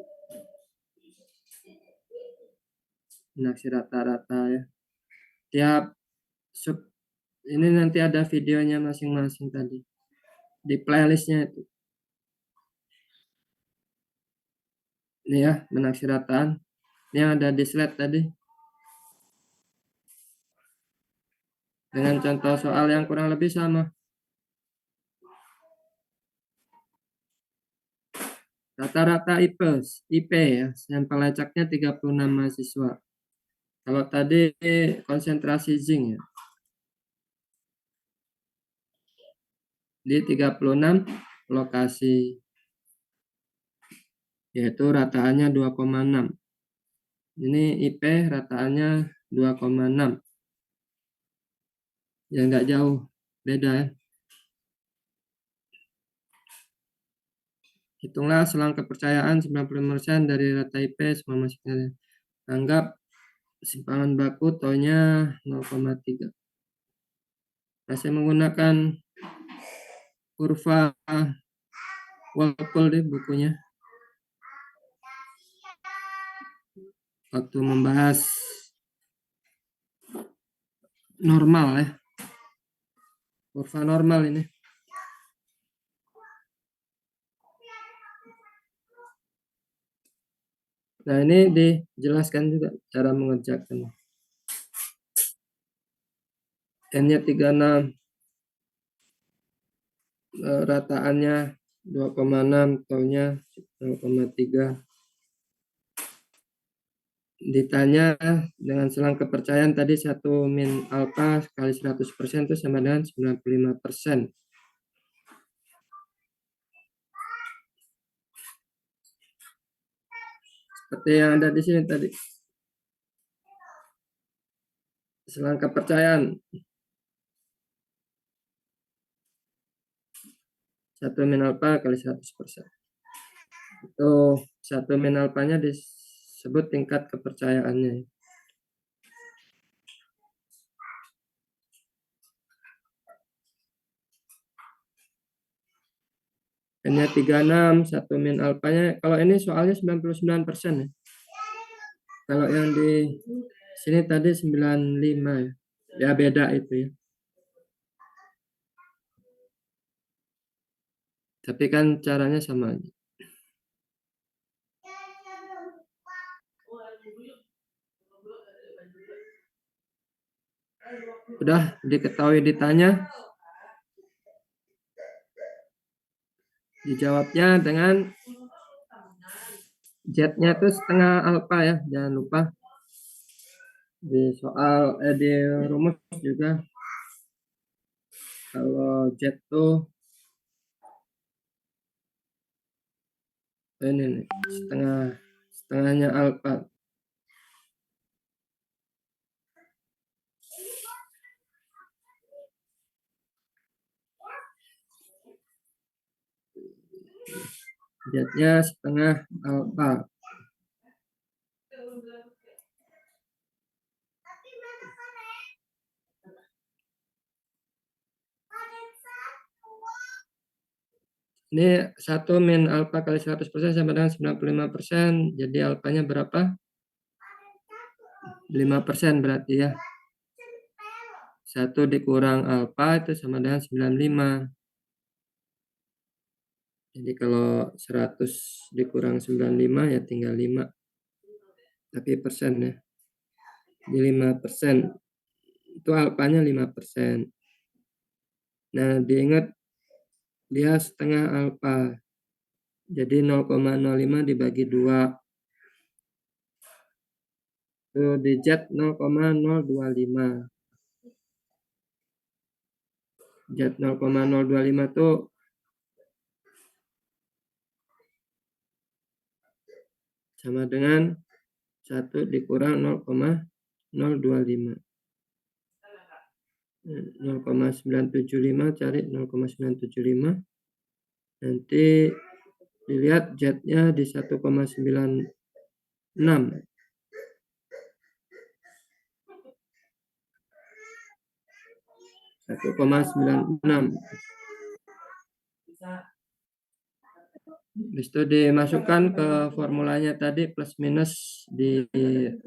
Menaksir rata-rata ya. Tiap sub ini nanti ada videonya masing-masing tadi. Di playlistnya itu. Ini ya, menaksir rataan. Ini yang ada di slide tadi. Dengan contoh soal yang kurang lebih sama. Rata-rata IP ya, sampel acaknya 36 mahasiswa. Kalau tadi konsentrasi zinc ya. Di 36 lokasi. Yaitu rataannya 2,6. Ini IP rataannya 2,6. Ya nggak jauh, beda ya. Hitunglah selang kepercayaan 90% dari rata IP semua masuknya. Anggap simpangan baku taunya 0,3. Nah, saya menggunakan kurva Walpole di bukunya. Waktu membahas normal ya. Kurva normal ini. Nah, ini dijelaskan juga cara mengerjakan. N-nya 36. Rataannya 2,6, taunya 0,3. Ditanya dengan selang kepercayaan tadi 1 min alfa kali 100% itu sama dengan 95%. Seperti yang ada di sini tadi. Selang kepercayaan 1 min alfa kali 100%. Itu 1 min alfanya sebut tingkat kepercayaannya. N-nya 36, 1 min alfanya. Kalau ini soalnya 99% ya. Kalau yang di sini tadi 95 ya. Ya beda itu ya. Tapi kan caranya sama aja. Udah diketahui ditanya. Dijawabnya dengan Z-nya itu setengah alfa ya. Jangan lupa. Di soal di rumus juga. Kalau Z tuh ini nih, setengahnya alfa. Z-nya setengah alfa. Ini 1 min alfa kali 100% sama dengan 95%. Jadi alfanya berapa? 5% berarti ya. 1 dikurang alfa itu sama dengan 95. Jadi kalau 100 dikurang 95 ya tinggal 5. Tapi persen ya. Jadi 5%. Itu alfanya 5%. Nah, diingat dia setengah alfa. Jadi 0,05 dibagi 2. Itu di Z 0,025. Z 0,025 itu sama dengan 1 dikurang 0,025. 0,975 cari 0,975. Nanti dilihat Z-nya di 1,96. 1,96. Habis itu dimasukkan ke formulanya tadi plus minus di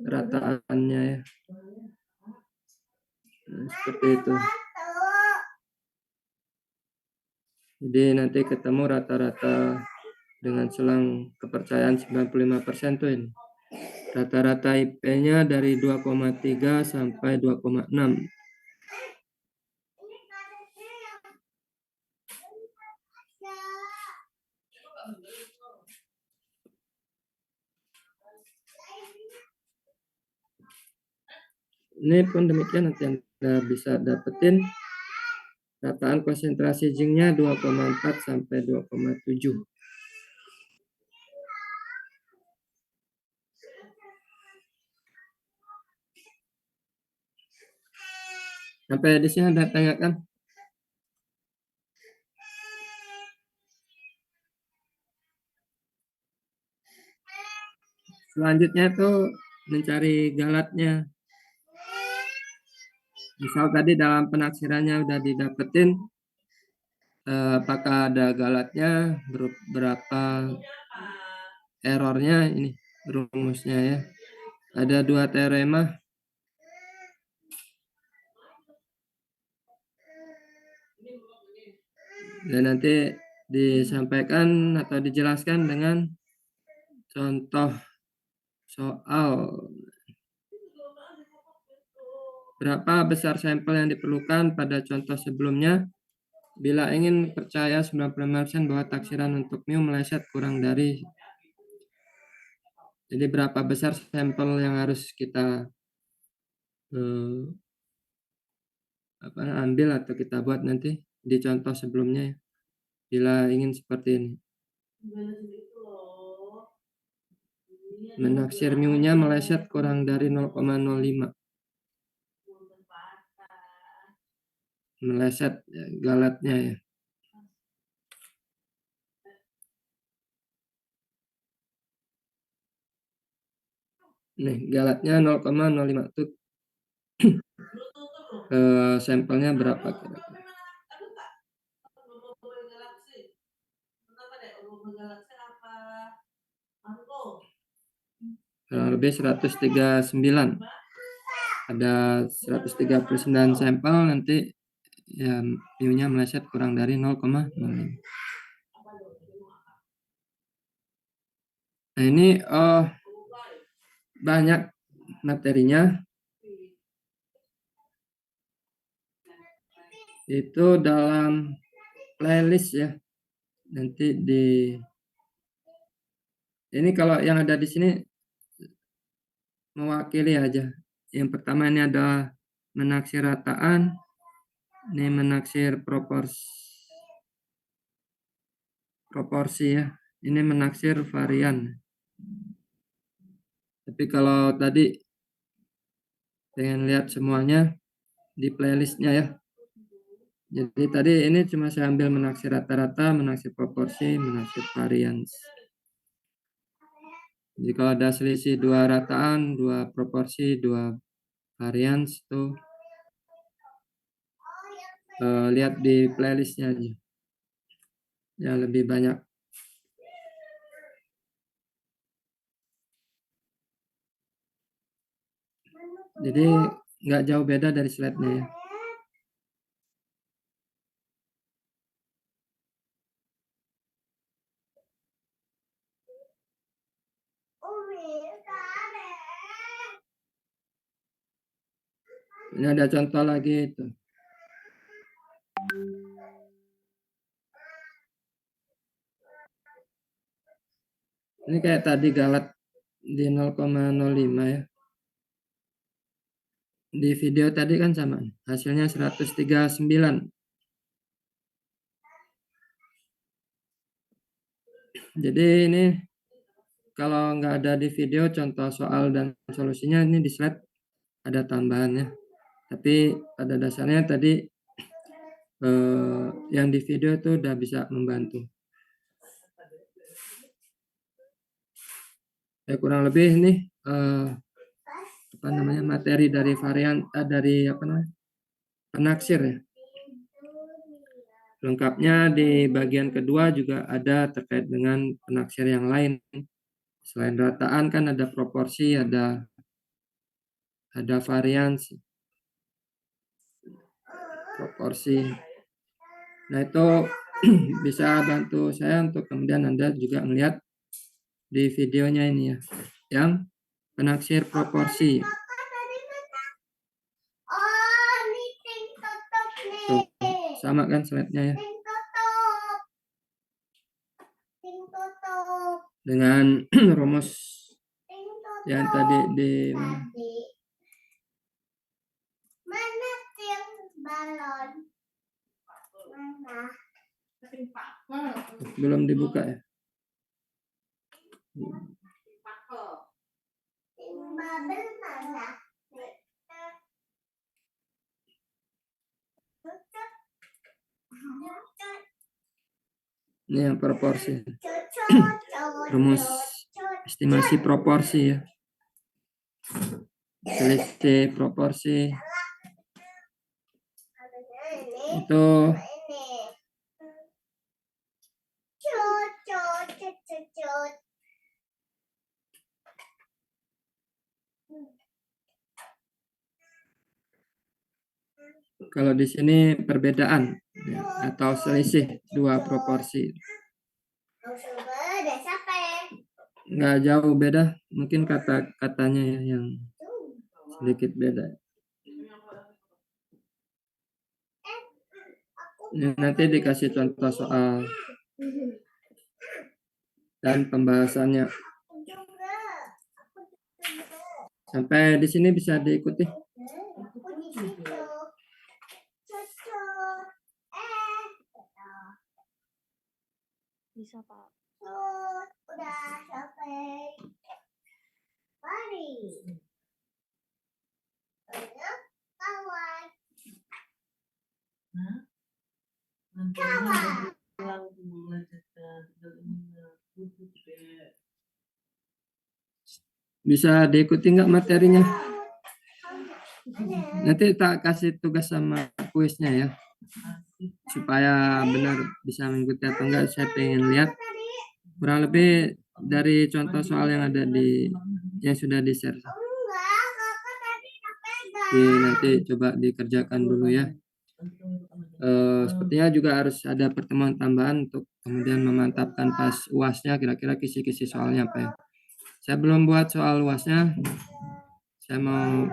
rataannya ya. Nah, seperti itu. Jadi nanti ketemu rata-rata dengan selang kepercayaan 95% tuh ini. Rata-rata IP-nya dari 2,3 sampai 2,6. Ini pun demikian nanti Anda bisa dapetin rataan konsentrasi zincnya 2,4 sampai 2,7. Sampai di sini Anda tanyakan. Selanjutnya itu mencari galatnya. Misal tadi dalam penaksirannya udah didapetin apakah ada galatnya, berapa errornya, ini rumusnya ya. Ada 2 teorema. Dan nanti disampaikan atau dijelaskan dengan contoh soal. Berapa besar sampel yang diperlukan pada contoh sebelumnya bila ingin percaya 95% bahwa taksiran untuk mu meleset kurang dari. Jadi berapa besar sampel yang harus kita ambil atau kita buat nanti di contoh sebelumnya ya, bila ingin seperti ini. Menaksir mu-nya meleset kurang dari 0,05. Meleset ya, galatnya ya. Nih, galatnya 0,05 itu sampelnya berapa kira-kira? Kurang lebih 139. Ada 139 sampel, nanti ya mu-nya meleset kurang dari 0,05. Nah, ini banyak materinya. Itu dalam playlist ya. Nanti ini kalau yang ada di sini mewakili aja. Yang pertama ini ada menaksir rataan, ini menaksir proporsi ya. Ini menaksir varian. Tapi kalau tadi pengen lihat semuanya di playlistnya ya. Jadi tadi ini cuma saya ambil menaksir rata-rata, menaksir proporsi, menaksir varians. Jadi kalau ada selisih 2 rataan, 2 proporsi, 2 varians itu lihat di playlistnya aja. Ya lebih banyak. Jadi nggak jauh beda dari slide-nya ya. Ini ada contoh lagi itu. Ini kayak tadi galat di 0,05 ya. Di video tadi kan sama. Hasilnya 139. Jadi ini kalau nggak ada di video contoh soal dan solusinya, ini di slide ada tambahannya. Tapi pada dasarnya tadi yang di video itu udah bisa membantu. Ya kurang lebih nih materi dari varian dari penaksir ya. Lengkapnya di bagian kedua juga ada terkait dengan penaksir yang lain. Selain rataan kan ada proporsi, ada varians, proporsi. Nah itu bisa bantu saya untuk kemudian Anda juga melihat di videonya ini ya, yang penaksir proporsi. Tuh, sama kan slide-nya ya. Dengan rumus yang tadi di belum dibuka ya. Ini yang proporsi. Rumus estimasi proporsi ya. Selisih proporsi itu kalau di sini perbedaan ya, atau selisih 2 proporsi. Nggak jauh beda, mungkin kata-katanya ya yang sedikit beda. Ini nanti dikasih contoh soal dan pembahasannya. Sampai di sini bisa diikuti. Bisa, Pak. Udah sampai mari. Kawan. Kawan. Bisa diikuti nggak materinya? Nanti tak kasih tugas sama kuisnya ya, supaya benar bisa mengikuti atau enggak. Saya pengen lihat kurang lebih dari contoh soal yang ada di yang sudah di-share. Enggak, kakak tadi udah pegang. Nanti coba dikerjakan dulu ya. Sepertinya juga harus ada pertemuan tambahan untuk kemudian memantapkan pas UASnya kira-kira kisi-kisi soalnya apa ya. Saya belum buat soal UASnya. Saya mau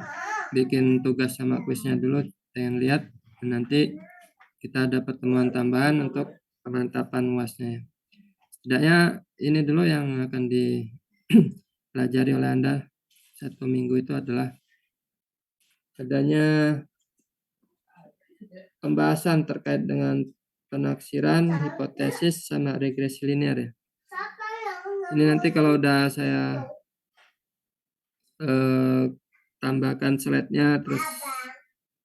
bikin tugas sama kuisnya dulu, pengen lihat. Dan nanti kita ada pertemuan tambahan untuk pemantapan UASnya. Setidaknya ini dulu yang akan dipelajari oleh Anda 1 minggu itu adalah adanya pembahasan terkait dengan penaksiran, hipotesis, sama regresi linear ya. Siapa yang Ini nanti kalau udah saya tambahkan slide-nya terus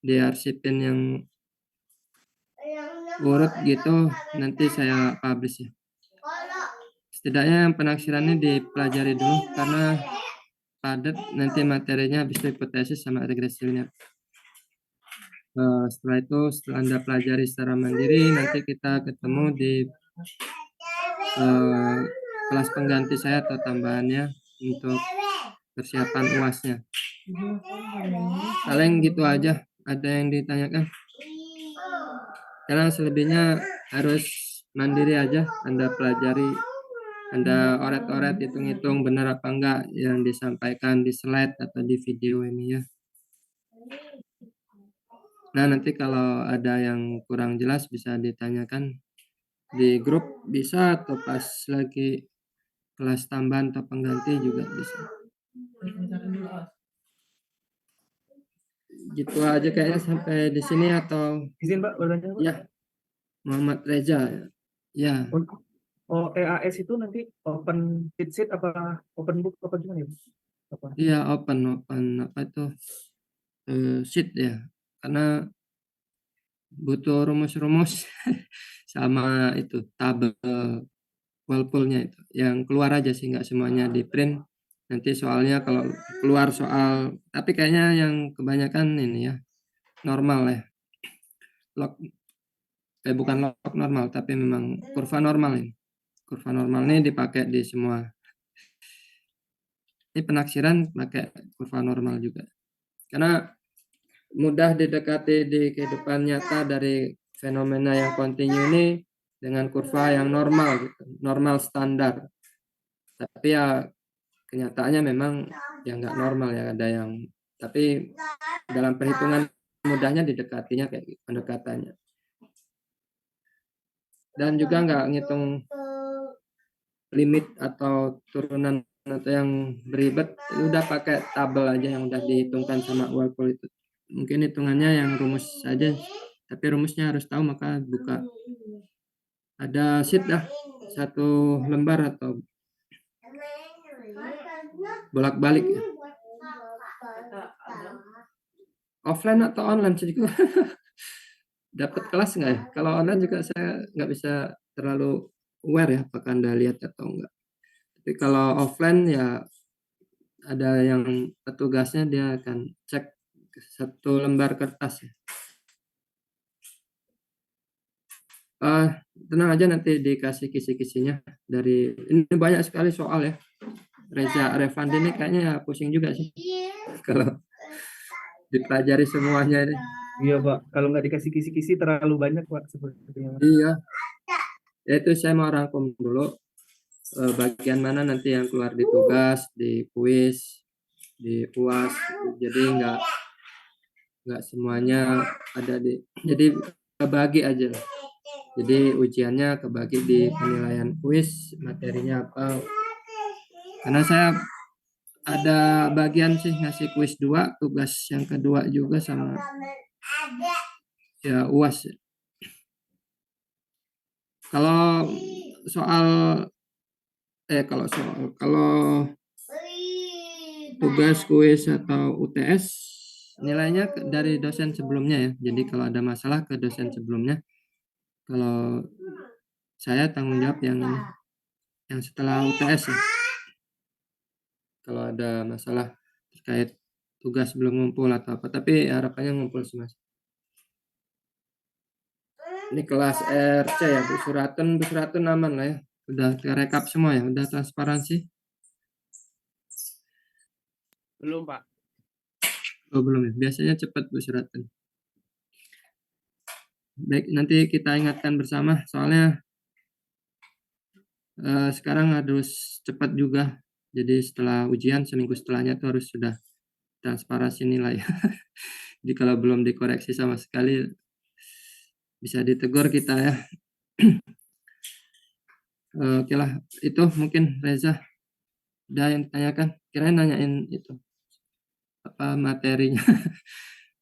diarsipin yang urut gitu, nanti saya publish ya. kalau Setidaknya yang penaksirannya dipelajari dulu karena padat, nanti materinya habis itu hipotesis sama regresi linear. Setelah itu, setelah Anda pelajari secara mandiri, nanti kita ketemu di kelas pengganti saya atau tambahannya untuk persiapan UASnya. Paling gitu aja. Ada yang ditanyakan? Karena selebihnya harus mandiri aja. Anda pelajari, Anda oret-oret, hitung-hitung benar apa enggak yang disampaikan di slide atau di video ini ya. Nah, nanti kalau ada yang kurang jelas bisa ditanyakan di grup bisa, atau pas lagi kelas tambahan atau pengganti juga bisa. Gitu aja kayaknya sampai di sini atau Izin Pak, bertanya Pak. ya, Muhammad Reza ya. Untuk EAS itu nanti open cheat sheet apa open book apa gimana ya? Apa? Iya, open apa itu sheet ya, karena butuh rumus-rumus sama itu tabel Walpole-nya itu yang keluar aja sih, nggak semuanya di print. Nanti soalnya kalau keluar soal, tapi kayaknya yang kebanyakan ini ya normal ya, log bukan log normal tapi memang kurva normal ini. Kurva normal ini dipakai di semua. Ini penaksiran pakai kurva normal juga. Karena mudah didekati di kehidupan nyata dari fenomena yang kontinu ini dengan kurva yang normal gitu, normal standar. Tapi ya kenyataannya memang ya nggak normal ya, ada yang, tapi dalam perhitungan mudahnya didekatinya kayak gitu, pendekatannya. Dan juga nggak ngitung limit atau turunan atau yang beribet, udah pakai tabel aja yang udah dihitungkan sama Walpole itu. Mungkin hitungannya yang rumus saja, tapi rumusnya harus tahu, maka buka ada sheet dah 1 lembar atau bolak-balik ya. Offline atau online sih juga dapat kelas nggak ya? Kalau online juga saya nggak bisa terlalu aware ya apakah Anda lihat atau enggak. Tapi kalau offline ya ada yang petugasnya, dia akan cek 1 lembar kertas ya. Tenang aja, nanti dikasih kisi-kisinya dari ini, banyak sekali soal ya. Reza Revandi ini kayaknya ya pusing juga sih kalau dipelajari semuanya ini. Iya Pak, kalau nggak dikasih kisi-kisi terlalu banyak Pak sepertinya. Iya. Ya itu saya mau rangkum dulu bagian mana nanti yang keluar di tugas, di kuis, di UAS. Jadi nggak semuanya ada di, jadi kebagi aja. Jadi ujiannya kebagi di penilaian kuis, materinya apa. Karena saya ada bagian sih ngasih kuis 2, tugas yang kedua juga sama ya UAS. Kalau soal kalau tugas kuis atau UTS nilainya dari dosen sebelumnya ya. Jadi kalau ada masalah ke dosen sebelumnya. Kalau saya tanggung jawab yang ini, yang setelah UTS ya. kalau ada masalah terkait tugas belum ngumpul atau apa, tapi harapannya ngumpul sih Mas. Ini kelas RC ya, Bu Suratun aman lah ya. Udah terekap semua ya, udah transparansi. Belum, Pak. Oh belum ya, biasanya cepat Bu Suratun. Baik, nanti kita ingatkan bersama, soalnya sekarang harus cepat juga. Jadi setelah ujian, seminggu setelahnya tuh harus sudah transparansi nilai. Jadi kalau belum dikoreksi sama sekali, bisa ditegur kita ya. Oke lah, itu mungkin Reza. Udah yang tanyakan, kirain nanyain itu apa materinya.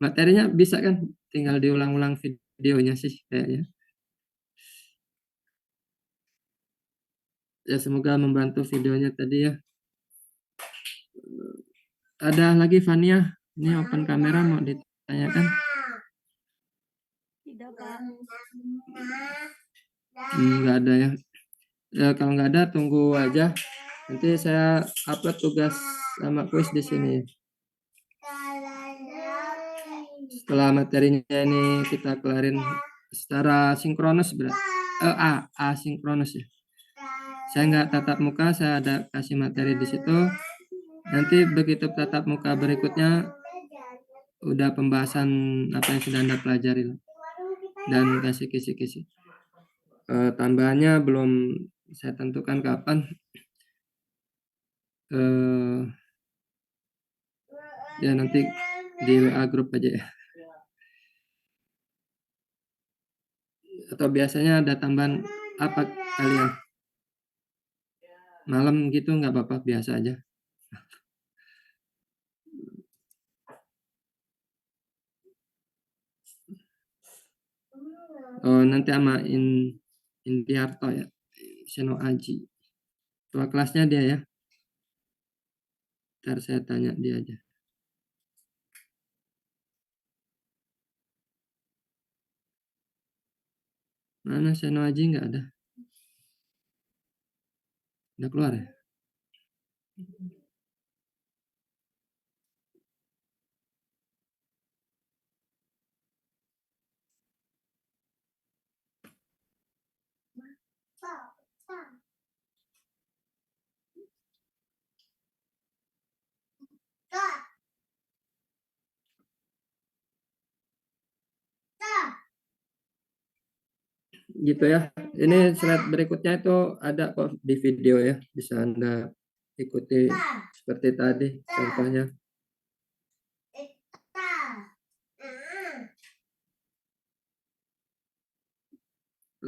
Materinya bisa kan, tinggal diulang-ulang videonya sih kayaknya. Ya semoga membantu videonya tadi ya. Ada lagi Fania, ini open kamera mau ditanyakan? Tidak, Pak. Nggak ada ya. Ya kalau nggak ada tunggu aja. Nanti saya upload tugas sama kuis di sini. Setelah materinya ini kita kelarin secara sinkronus berarti asinkronus ya. Saya nggak tatap muka, saya ada kasih materi di situ. Nanti begitu tatap muka berikutnya udah pembahasan apa yang sudah Anda pelajari dan kasih kisi-kisi. Tambahannya belum saya tentukan kapan. Ya nanti di WA grup aja ya. Atau biasanya ada tambahan apa kalian? Malam gitu nggak apa-apa, biasa aja. Oh nanti sama Indiarto ya, Seno Aji. Ketua kelasnya dia ya. Ntar saya tanya dia aja. Mana Seno Aji nggak ada? Udah keluar ya? Gitu ya. Ini slide berikutnya itu ada kok di video ya. Bisa Anda ikuti seperti tadi contohnya.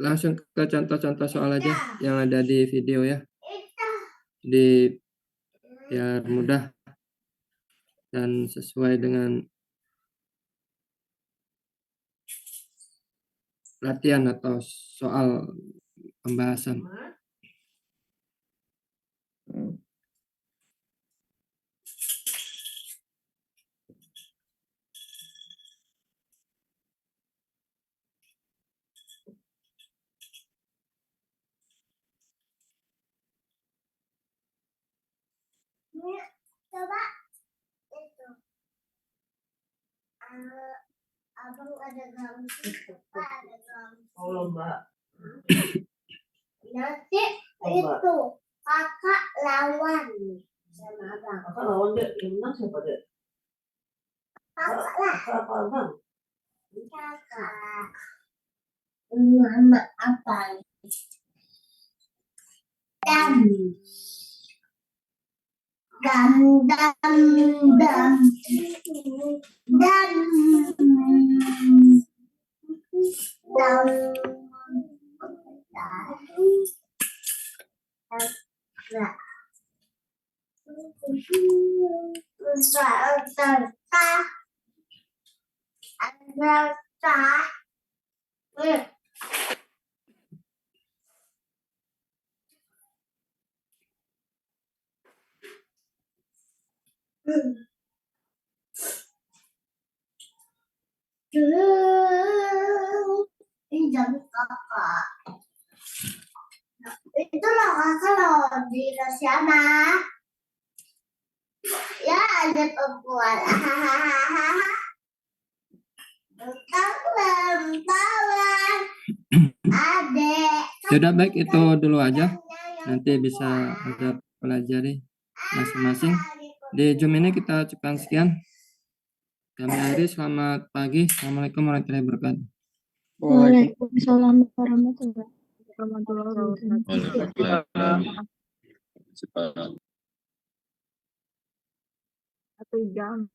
Langsung ke contoh-contoh soal aja yang ada di video ya. Biar mudah dan sesuai dengan latihan atau soal pembahasan. Coba itu. Abang ada gambar, ada gambar. Oh lomba. Nanti itu kakak lawan sama abang. Kakak lawan deh, yang menang siapa deh? Kakak lah. Kakak apa abang? Kakak. Nama apa? Dam. Dam dam dam. Dam. Dam. Ini jam kakak. Itulah kakak loh di sana. Ya ada perempuan. Lempar. Adek. Sudah baik itu dulu aja. Nanti bisa ada pelajari masing-masing. Di Zoom ini kita cukupkan sekian. Kami akhiri, selamat pagi. Assalamualaikum warahmatullahi wabarakatuh. Waalaikumsalam warahmatullahi wabarakatuh. Waalaikumsalam. Cepat. 1 jam.